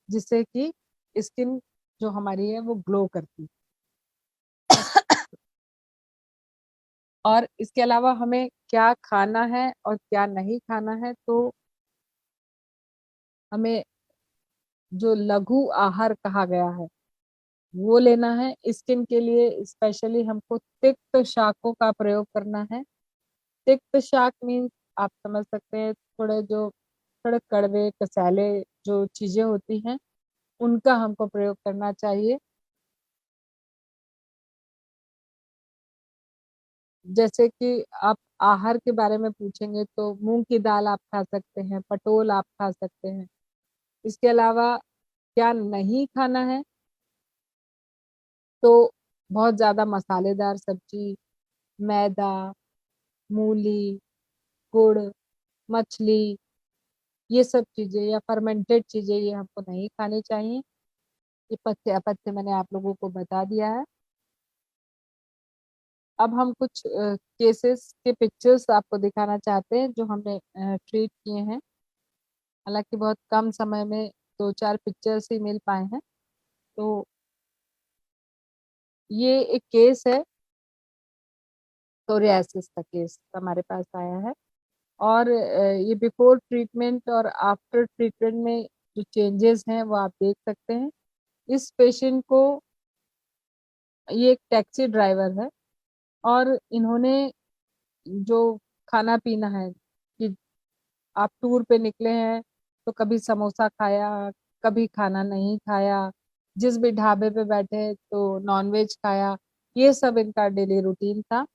जिससे कि स्किन जो हमारी है वो ग्लो करती है। और इसके अलावा हमें क्या खाना है और क्या नहीं खाना है, तो हमें जो लघु आहार कहा गया है वो लेना है। स्किन के लिए स्पेशली हमको तिक्त शाकों का प्रयोग करना है। तिक्त शाक मीन्स आप समझ सकते हैं, थोड़े कड़वे कसैले जो चीजें होती हैं उनका हमको प्रयोग करना चाहिए। जैसे कि आप आहार के बारे में पूछेंगे तो मूंग की दाल आप खा सकते हैं, पटोल आप खा सकते हैं। इसके अलावा क्या नहीं खाना है, तो बहुत ज्यादा मसालेदार सब्जी, मैदा, मूली, गुड़, मछली, ये सब चीजें या फर्मेंटेड चीजें ये हमको नहीं खानी चाहिए। ये पथ्य अपथ्य मैंने आप लोगों को बता दिया है। अब हम कुछ केसेस के पिक्चर्स आपको दिखाना चाहते हैं जो हमने ट्रीट किए हैं। हालांकि बहुत कम समय में 2-4 पिक्चर्स ही मिल पाए हैं। तो ये एक केस है, सोरियासिस का केस हमारे पास आया है। और ये बिफोर ट्रीटमेंट और आफ्टर ट्रीटमेंट में जो चेंजेस हैं वो आप देख सकते हैं। इस पेशेंट को, ये एक टैक्सी ड्राइवर है और इन्होंने जो खाना पीना है कि आप टूर पे निकले हैं तो कभी समोसा खाया, कभी खाना नहीं खाया, जिस भी ढाबे पे बैठे तो नॉनवेज खाया, ये सब इनका डेली रूटीन था।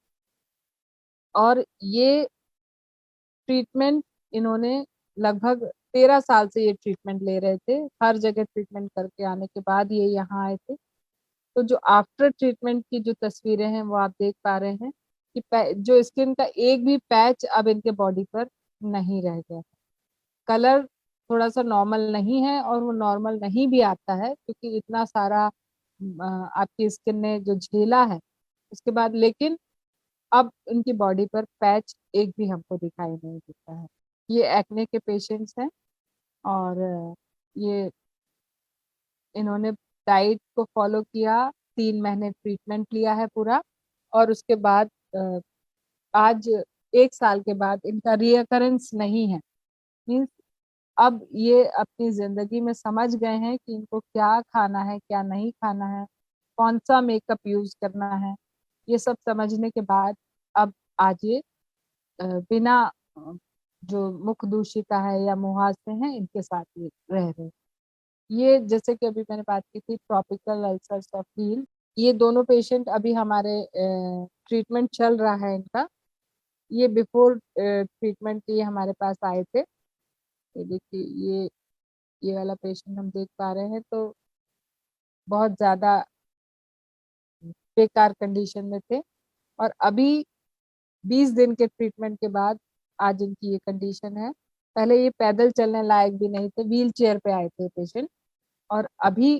और ये ट्रीटमेंट इन्होंने लगभग 13 साल से ये ट्रीटमेंट ले रहे थे। हर जगह ट्रीटमेंट करके आने के बाद ये यहाँ आए थे। तो जो आफ्टर ट्रीटमेंट की जो तस्वीरें हैं वो आप देख पा रहे हैं कि जो स्किन का एक भी पैच अब इनके बॉडी पर नहीं रह गया। कलर थोड़ा सा नॉर्मल नहीं है और वो नॉर्मल नहीं भी आता है क्योंकि इतना सारा आपकी स्किन ने जो झेला है उसके बाद। लेकिन अब इनकी बॉडी पर पैच एक भी हमको दिखाई नहीं देता है। ये एक्ने के पेशेंट्स हैं और ये इन्होंने डाइट को फॉलो किया, 3 महीने ट्रीटमेंट लिया है पूरा। और उसके बाद आज 1 साल के बाद इनका रीअकरेंस नहीं है। मीन्स अब ये अपनी जिंदगी में समझ गए हैं कि इनको क्या खाना है, क्या नहीं खाना है, कौन सा मेकअप यूज करना है। ये सब समझने के बाद अब आज ये बिना जो मुख दूषिता है या मुहासे हैं इनके साथ ये रह रहे। ये जैसे कि अभी मैंने बात की थी ट्रॉपिकल अल्सर्स ऑफ हील, ये दोनों पेशेंट अभी हमारे ट्रीटमेंट चल रहा है इनका। ये बिफोर ट्रीटमेंट ये हमारे पास आए थे। ये देखिए, ये वाला पेशेंट हम देख पा रहे हैं तो बहुत ज्यादा बेकार कंडीशन में थे और अभी 20 दिन के ट्रीटमेंट के बाद आज इनकी ये कंडीशन है। पहले ये पैदल चलने लायक भी नहीं थे, व्हील चेयर पे आए थे पेशेंट और अभी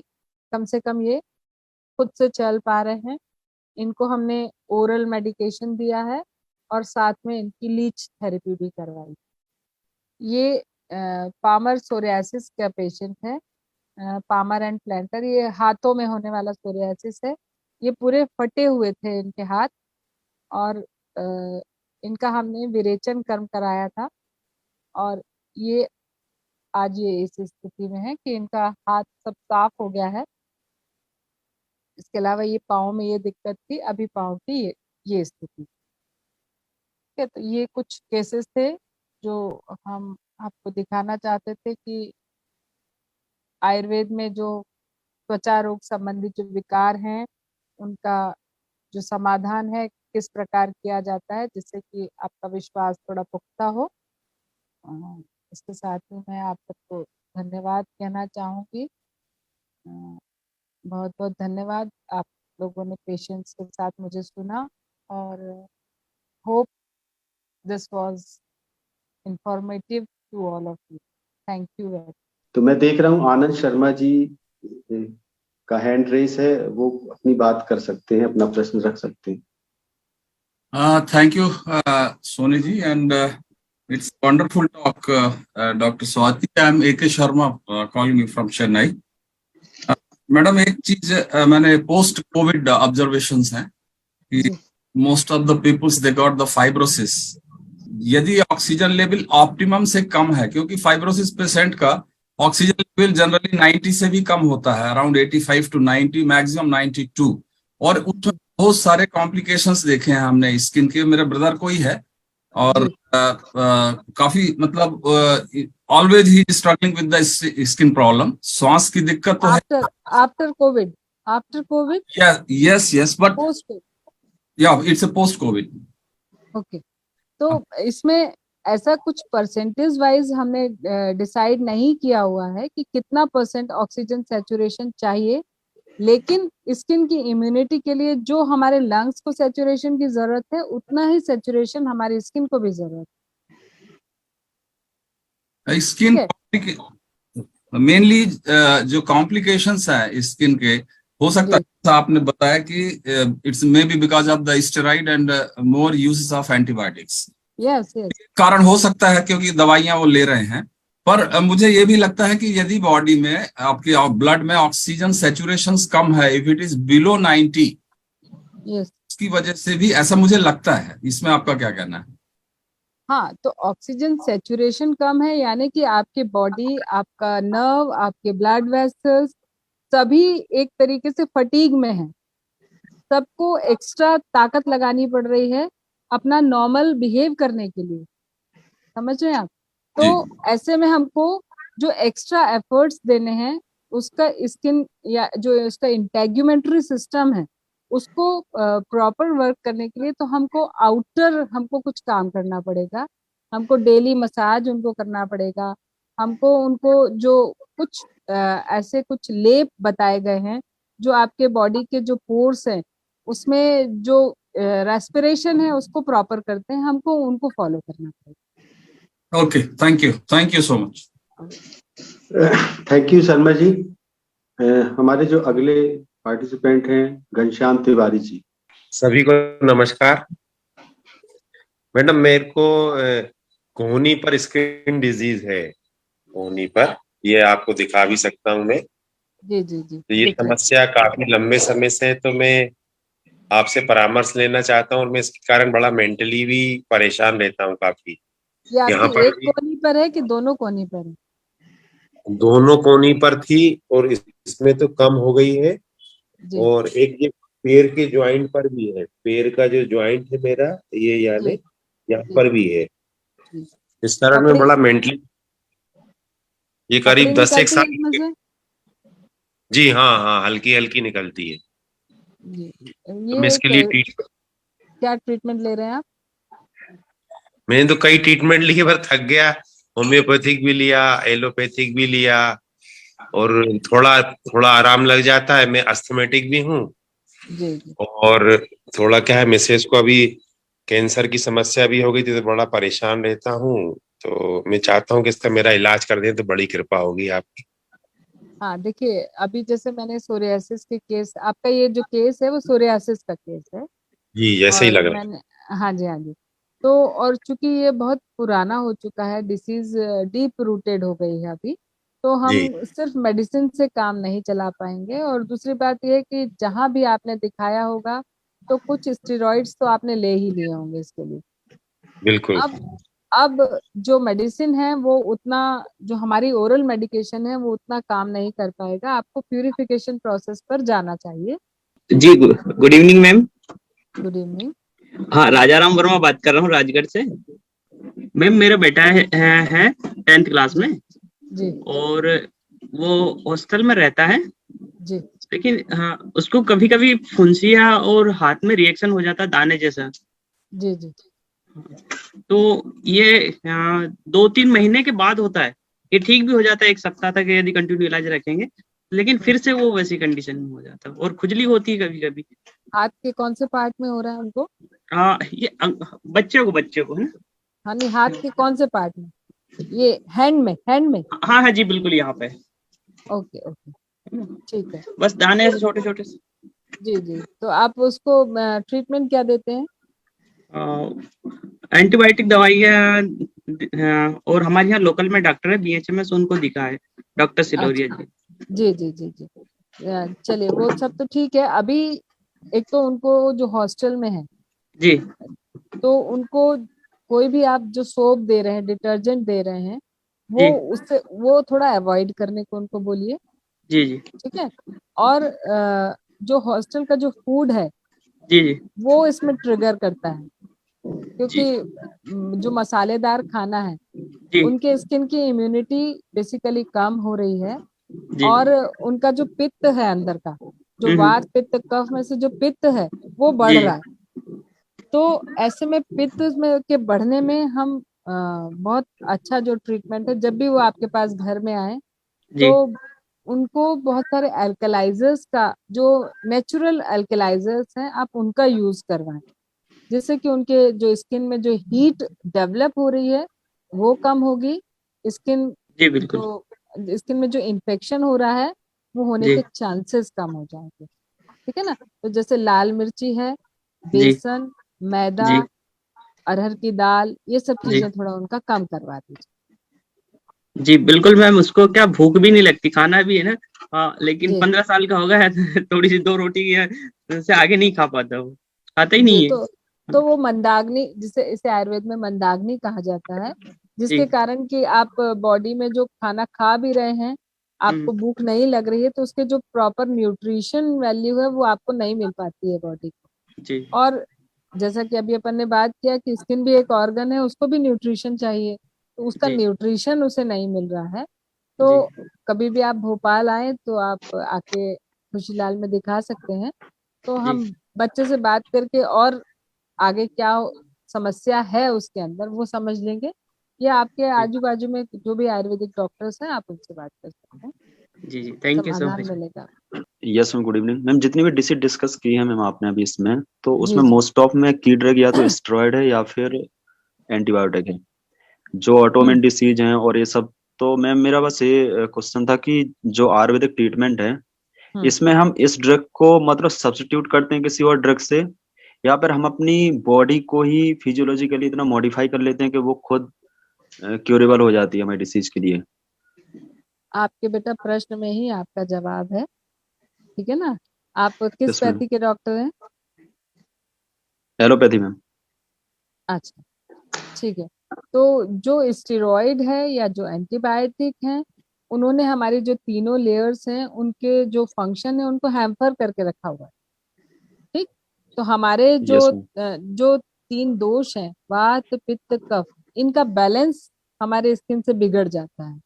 कम से कम ये खुद से चल पा रहे हैं। इनको हमने ओरल मेडिकेशन दिया है और साथ में इनकी लीच थेरेपी भी करवाई। ये पामर सोरियासिस का पेशेंट है, पामर एंड प्लैंटर। ये हाथों में होने वाला सोरियासिस है। ये पूरे फटे हुए थे इनके हाथ और इनका हमने विरेचन कर्म कराया था और ये आज ये इस स्थिति में है कि इनका हाथ सब साफ हो गया है। इसके अलावा ये पाँव में ये दिक्कत थी, अभी पाँव की ये स्थिति। ठीक है, तो ये कुछ केसेस थे जो हम आपको दिखाना चाहते थे कि आयुर्वेद में जो त्वचा रोग संबंधित जो विकार हैं उनका जो समाधान है किस प्रकार किया जाता है जिससे कि आपका विश्वास थोड़ा पुख्ता हो। इसके साथ ही मैं आप सबको धन्यवाद कहना चाहूंगी। बहुत बहुत धन्यवाद, आप लोगों ने पेशेंस के साथ मुझे सुना और hope this was informative to all of you. Thank you very. तो मैं देख रहा हूँ आनंद शर्मा जी का हैंड रेस है, वो अपनी बात कर सकते हैं, अपना प्रश्न रख सकते हैं। Thank you, Soni ji, and it's wonderful talk, Dr. Swati. I'm A.K. Sharma, calling you from Chennai. Madam एक चीज मैंने पोस्ट कोविड ऑब्जर्वेशंस हैं कि most of the peoples they got the fibrosis. यदि ऑक्सीजन लेवल ऑप्टिमम से कम है, क्योंकि फाइब्रोसिस पेशेंट का ऑक्सीजन विल जनरली 90 से भी कम होता है, अराउंड 85 to 90, मैक्सिमम 92। और उसमें बहुत सारे कॉम्प्लिकेशंस देखे हैं हमने स्किन के। मेरे ब्रदर को ही है और काफी मतलब ऑलवेज ही struggling with the skin problem. श्वास की दिक्कत तो है। After covid yes but post, या it's a post covid. Okay. तो इसमें ऐसा कुछ परसेंटेज वाइज हमने डिसाइड नहीं किया हुआ है कि कितना % ऑक्सीजन सैचुरेशन चाहिए, लेकिन स्किन की इम्यूनिटी के लिए जो हमारे लंग्स को सैचुरेशन की जरूरत है उतना ही सैचुरेशन हमारी स्किन को भी जरूरत है। स्किन मेनली जो कॉम्प्लिकेशंस है स्किन के, हो सकता है आपने बताया कि it's may be because of the steroid and more uses of antibiotics. Yes कारण हो सकता है क्योंकि दवाइयां वो ले रहे हैं। पर मुझे ये भी लगता है कि यदि बॉडी में आपके ब्लड में ऑक्सीजन सैचुरेशन कम है, इफ इट इज बिलो 90, उसकी वजह से भी ऐसा मुझे लगता है। इसमें आपका क्या कहना है? हाँ, तो ऑक्सीजन सैचुरेशन कम है यानी कि आपकी बॉडी, आपका नर्व, आपके ब्लड वेसल्स सभी एक तरीके से फटीग में है। सबको एक्स्ट्रा ताकत लगानी पड़ रही है अपना नॉर्मल बिहेव करने के लिए, समझ रहे हैं आप? तो ऐसे में हमको जो एक्स्ट्रा एफर्ट्स देने हैं, उसका स्किन या जो उसका इंटेग्यूमेंट्री सिस्टम है उसको प्रॉपर वर्क करने के लिए तो हमको कुछ काम करना पड़ेगा। हमको डेली मसाज उनको करना पड़ेगा। हमको उनको जो कुछ ऐसे कुछ लेप बताए गए हैं जो आपके बॉडी के जो पोर्स हैं उसमें जो रेस्पिरेशन है उसको प्रॉपर करते हैं, हमको उनको फॉलो करना पड़ेगा। Okay, thank you so much. Thank you Sharma ji. हमारे जो अगले पार्टिसिपेंट हैं घनश्याम तिवारी जी। सभी को नमस्कार। मैडम, मेरे को कोहनी पर स्किन डिजीज है, कोहनी पर, ये आपको दिखा भी सकता हूँ मैं। जी। तो ये समस्या काफी लंबे समय से है, तो मैं आपसे परामर्श लेना चाहता हूँ और मैं इसके कारण बड़ा मेंटली भी परेशान रहता हूँ काफी। यहाँ पर एक कोहनी पर है कि दोनों कोहनी पर है? दोनों कोहनी पर थी और इसमें तो कम हो गई है। और एक ये पैर के ज्वाइंट पर भी है, पैर का जो ज्वाइंट है मेरा, ये यानी यहाँ पर भी है। इस कारण में बड़ा मेंटली, ये करीब 10 साल। जी हाँ, हल्की हल्की निकलती है। ये मैं इसके लिए क्या ट्रीटमेंट ले रहे हैं आप? मैंने तो कई ट्रीटमेंट लिए पर थक गया। होम्योपैथिक भी लिया, एलोपैथिक भी लिया, और थोड़ा आराम लग जाता है। मैं अस्थमेटिक भी हूँ। और थोड़ा क्या है, मिसेस को अभी कैंसर की समस्या भी हो गई थी, तो बड़ा परेशान रहता हूँ। तो मैं चाहता हूँ कि इसका मेरा इलाज कर दें तो बड़ी कृपा होगी आपकी। हाँ, देखिए, अभी जैसे मैंने सोरियासिस के केस, आपका ये जो केस है वो सोरियासिस का केस है जी, जैसे ही लग रहा है। हाँ जी। तो और चूंकि ये बहुत पुराना हो चुका है, डिसीज डीप रूटेड हो गई है अभी, तो हम सिर्फ मेडिसिन से काम नहीं चला पाएंगे। और दूसरी बात ये है कि जहां भी आपने दिखाया होगा तो कुछ स्टेरॉइड्स तो आपने ले ही लिए होंगे इसके लिए। बिल्कुल। अब जो मेडिसिन है वो उतना, जो हमारी ओरल मेडिकेशन है वो उतना काम नहीं कर पाएगा। आपको प्यूरिफिकेशन प्रोसेस पर जाना चाहिए। जी, good evening ma'am. Good evening. हाँ, राजाराम वर्मा बात कर रहा हूँ राजगढ़ से। मैम, मेरा बेटा है 10th क्लास में जी, और वो हॉस्टल में रहता है जी। लेकिन हाँ, उसको कभी कभी फुंसिया और हाथ में रिएक्शन हो जाता है दाने जैसा। जी। तो ये 2-3 महीने के बाद होता है। ये ठीक भी हो जाता है 1 सप्ताह तक यदि कंटिन्यू इलाज रखेंगे, लेकिन फिर से वो वैसी कंडीशन में हो जाता है और खुजली होती है कभी कभी। हाथ के कौन से पार्ट में हो रहा है उनको? ये बच्चे को है ना? हाँ, नहीं, हाथ के कौन से पार्ट में? ये हैंड में? हाँ जी, बिल्कुल यहाँ पे। ओके, ठीक है। बस दाने ऐसे छोटे छोटे से। जी। तो आप उसको ट्रीटमेंट क्या देते हैं? एंटीबायोटिक दवाई है, और हमारे यहाँ लोकल में डॉक्टर है BHMS, उनको दिखा है, डॉक्टर सिलोरिया जी। जी। चलिए, वो सब तो ठीक है। अभी एक तो उनको जो हॉस्टल में है जी, तो उनको कोई भी आप जो सोप दे रहे हैं, डिटर्जेंट दे रहे हैं, वो उससे वो थोड़ा अवॉइड करने को उनको बोलिए, जी जी ठीक है। और जो हॉस्टल का जो फूड है जी जी वो इसमें ट्रिगर करता है, जी क्योंकि जो मसालेदार खाना है जी उनके स्किन की इम्यूनिटी बेसिकली कम हो रही है, जी और उनका जो पित्त है अंदर का, जो वात पित्त कफ में से जो पित्त है वो बढ़ जी रहा है। तो ऐसे में पित्त में के बढ़ने में हम बहुत अच्छा जो ट्रीटमेंट है, जब भी वो आपके पास घर में आए जी तो उनको बहुत सारे अल्कलाइजर्स का, जो नेचुरल अल्कलाइजर्स हैं, आप उनका यूज करवाएं, जिससे कि उनके जो स्किन में जो हीट डेवलप हो रही है वो कम होगी, स्किन जी बिल्कुल जो स्किन में जो इन्फेक्शन हो रहा है वो होने जी के चांसेस कम हो जाएंगे, ठीक है ना। तो जैसे लाल मिर्ची है, जी बेसन, मैदा, जी अरहर की दाल, ये सब जी चीजें थोड़ा उनका कम करवा दीजिए। जी बिल्कुल मैम, उसको क्या भूख भी नहीं लगती, खाना भी है ना। लेकिन जी 15 साल का हो गया है तो थोड़ी सी 2 रोटी से आगे नहीं खा पाता, वो खाता ही जी। नहीं है। तो वो मंदाग्नि, जिसे इसे आयुर्वेद में मंदाग्नि कहा जाता है, जी जिसके कारण कि आप बॉडी में जो खाना खा भी रहे हैं, आपको भूख नहीं लग रही है, तो उसके जो प्रॉपर न्यूट्रिशन वैल्यू है वो आपको नहीं मिल पाती है बॉडी को। जी और जैसा कि अभी अपन ने बात किया कि स्किन भी एक ऑर्गन है, उसको भी न्यूट्रिशन चाहिए, तो उसका जी न्यूट्रिशन उसे नहीं मिल रहा है। जी तो कभी भी आप भोपाल आए तो आप आके खुशीलाल में दिखा सकते हैं, तो जी हम बच्चे से बात करके और आगे क्या समस्या है उसके अंदर वो समझ लेंगे, या आपके जी आजू बाजू में जो भी आयुर्वेदिक डॉक्टर्स हैं आप उनसे बात कर सकते हैं, जी जी थैंक यू सो समाधान मच। मिलेगा। Yes ma'am, good evening ma'am. जितनी भी डिसीज डिस्कस की है मैम आपने अभी इसमें, तो जी उसमें जी मोस्ट ऑफ में की ड्रग या तो स्टेरॉइड है या फिर एंटीबायोटिक है, जो ऑटोमेन हम्म डिसीज हैं और ये सब। तो मैम मेरा बस ये क्वेश्चन था कि जो आयुर्वेदिक ट्रीटमेंट है, हम्म इसमें हम इस ड्रग को मतलब सब्स्टिट्यूट करते हैं किसी और ड्रग से, या फिर हम अपनी बॉडी को ही फिजियोलॉजिकली इतना मॉडिफाई कर लेते हैं कि वो खुद क्यूरेबल हो जाती है हमारी डिसीज के लिए। आपके बेटा प्रश्न में ही आपका जवाब है, ठीक है ना। आप किस यस मैम, पैथी के डॉक्टर हैं? Allopathy ma'am. अच्छा, ठीक है। तो जो स्टेरॉइड है या जो एंटीबायोटिक है, उन्होंने हमारी जो तीनों लेयर्स हैं उनके जो फंक्शन है उनको हैम्पर करके रखा हुआ है, ठीक। तो हमारे यस मैम, जो तीन दोष हैं, वात पित्त कफ, इनका बैलेंस हमारे स्किन से बिगड़ जाता है।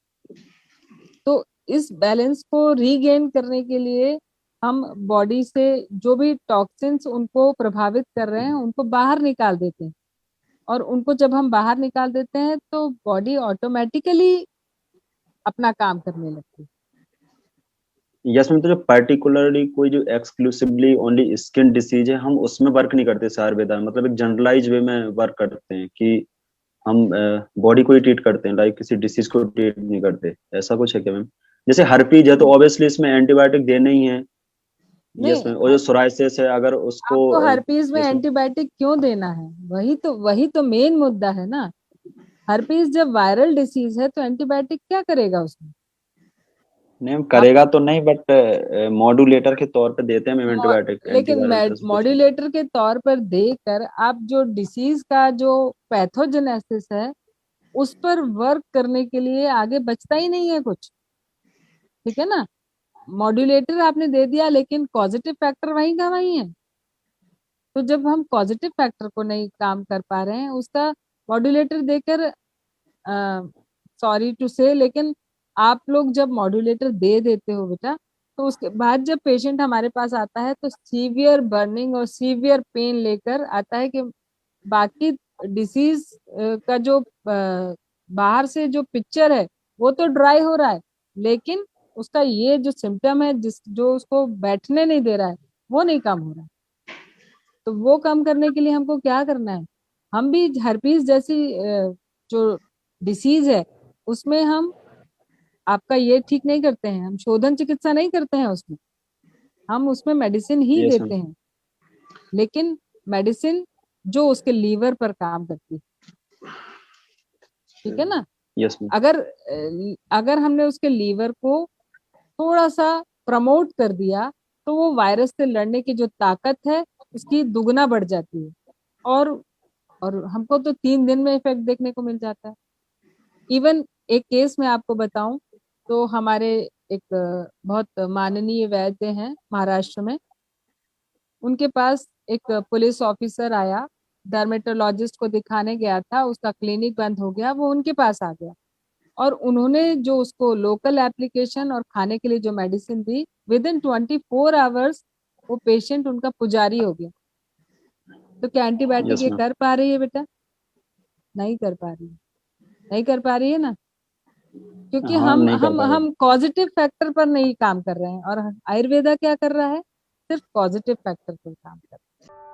तो इस बैलेंस को रीगेन करने के लिए हम बॉडी से जो भी टॉक्सिन्स उनको प्रभावित कर रहे हैं उनको बाहर निकाल देते हैं, और उनको जब हम बाहर निकाल देते हैं तो बॉडी ऑटोमेटिकली अपना काम करने लगती है। Yes ma'am. तो जो पर्टिकुलरली कोई जो एक्सक्लूसिवली ओनली स्किन डिसीज है, हम उसमें वर्क नहीं करते आयुर्वेदा में, मतलब एक जनरलाइज वे में वर्क करते हैं कि हम बॉडी को ही ट्रीट करते हैं, लाइक किसी डिसीज को ट्रीट नहीं करते, ऐसा कुछ है क्या मैम? जैसे हर्पीज है तो ऑब्वियसली इसमें एंटीबायोटिक देना ही है। यस नहीं, मैम। और जो सोराइसिस है अगर उसको आपको हर्पीज में यस मैम। एंटीबायोटिक क्यों देना है? वही तो मेन मुद्दा है ना। हर्पीज जब वायरल डिसीज है तो एंटीबायोटिक क्या करेगा उसमें? नहीं मैम, आप करेगा तो नहीं, बट मॉड्यूलेटर के तौर पे देते हैं मैम एंटीबायोटिक, लेकिन एंटीवायरल ऐसा कुछ है। मॉड्यूलेटर के तौर पर देकर आप जो डिसीज का जो पैथोजेनेसिस है उस पर वर्क करने के लिए आगे बचता ही नहीं है कुछ, ठीक है ना। मॉड्यूलेटर आपने दे दिया लेकिन पॉजिटिव फैक्टर वहीं का वहीं है। तो जब हम पॉजिटिव फैक्टर को नहीं काम कर पा रहे हैं उसका मॉड्यूलेटर देकर, सॉरी टू से, लेकिन आप लोग जब मॉड्यूलेटर दे देते हो बेटा, तो उसके बाद जब पेशेंट हमारे पास आता है तो सीवियर बर्निंग और सीवियर पेन लेकर आता है कि बाकी डिसीज का जो बाहर से जो पिक्चर है वो तो ड्राई हो रहा है, लेकिन उसका ये जो सिम्टम है जो उसको बैठने नहीं दे रहा है वो नहीं कम हो रहा है। तो वो कम करने के लिए हमको क्या करना है? हम भी हर्पीस जैसी जो डिसीज है उसमें हम आपका ये ठीक नहीं करते हैं, हम शोधन चिकित्सा नहीं करते हैं उसमें, हम उसमें मेडिसिन ही यस मैम। देते हैं, लेकिन मेडिसिन जो उसके लीवर पर काम करती है, ठीक है ना। Yes ma'am. अगर हमने उसके लीवर को थोड़ा सा प्रमोट कर दिया तो वो वायरस से लड़ने की जो ताकत है उसकी दुगना बढ़ जाती है, और हमको तो 3 दिन में इफेक्ट देखने को मिल जाता है। इवन एक केस मैं आपको बताऊं तो हमारे एक बहुत माननीय वैद्य हैं महाराष्ट्र में, उनके पास एक पुलिस ऑफिसर आया, डर्मेटोलॉजिस्ट को दिखाने गया था, उसका क्लिनिक बंद हो गया, वो उनके पास आ गया और उन्होंने जो उसको लोकल एप्लीकेशन और खाने के लिए जो medicine the, with in 24 hours वो पेशेंट उनका पुजारी हो गया। तो क्या एंटीबायोटिक Yes, ये ma'am. कर पा रही है बेटा? नहीं कर पा रही है, नहीं कर पा रही है ना, क्योंकि हाँ, हम नहीं कर हम पा रहे। हम पॉजिटिव फैक्टर पर नहीं काम कर रहे हैं, और आयुर्वेदा क्या कर रहा है, सिर्फ पॉजिटिव फैक्टर पर काम कर रहा है।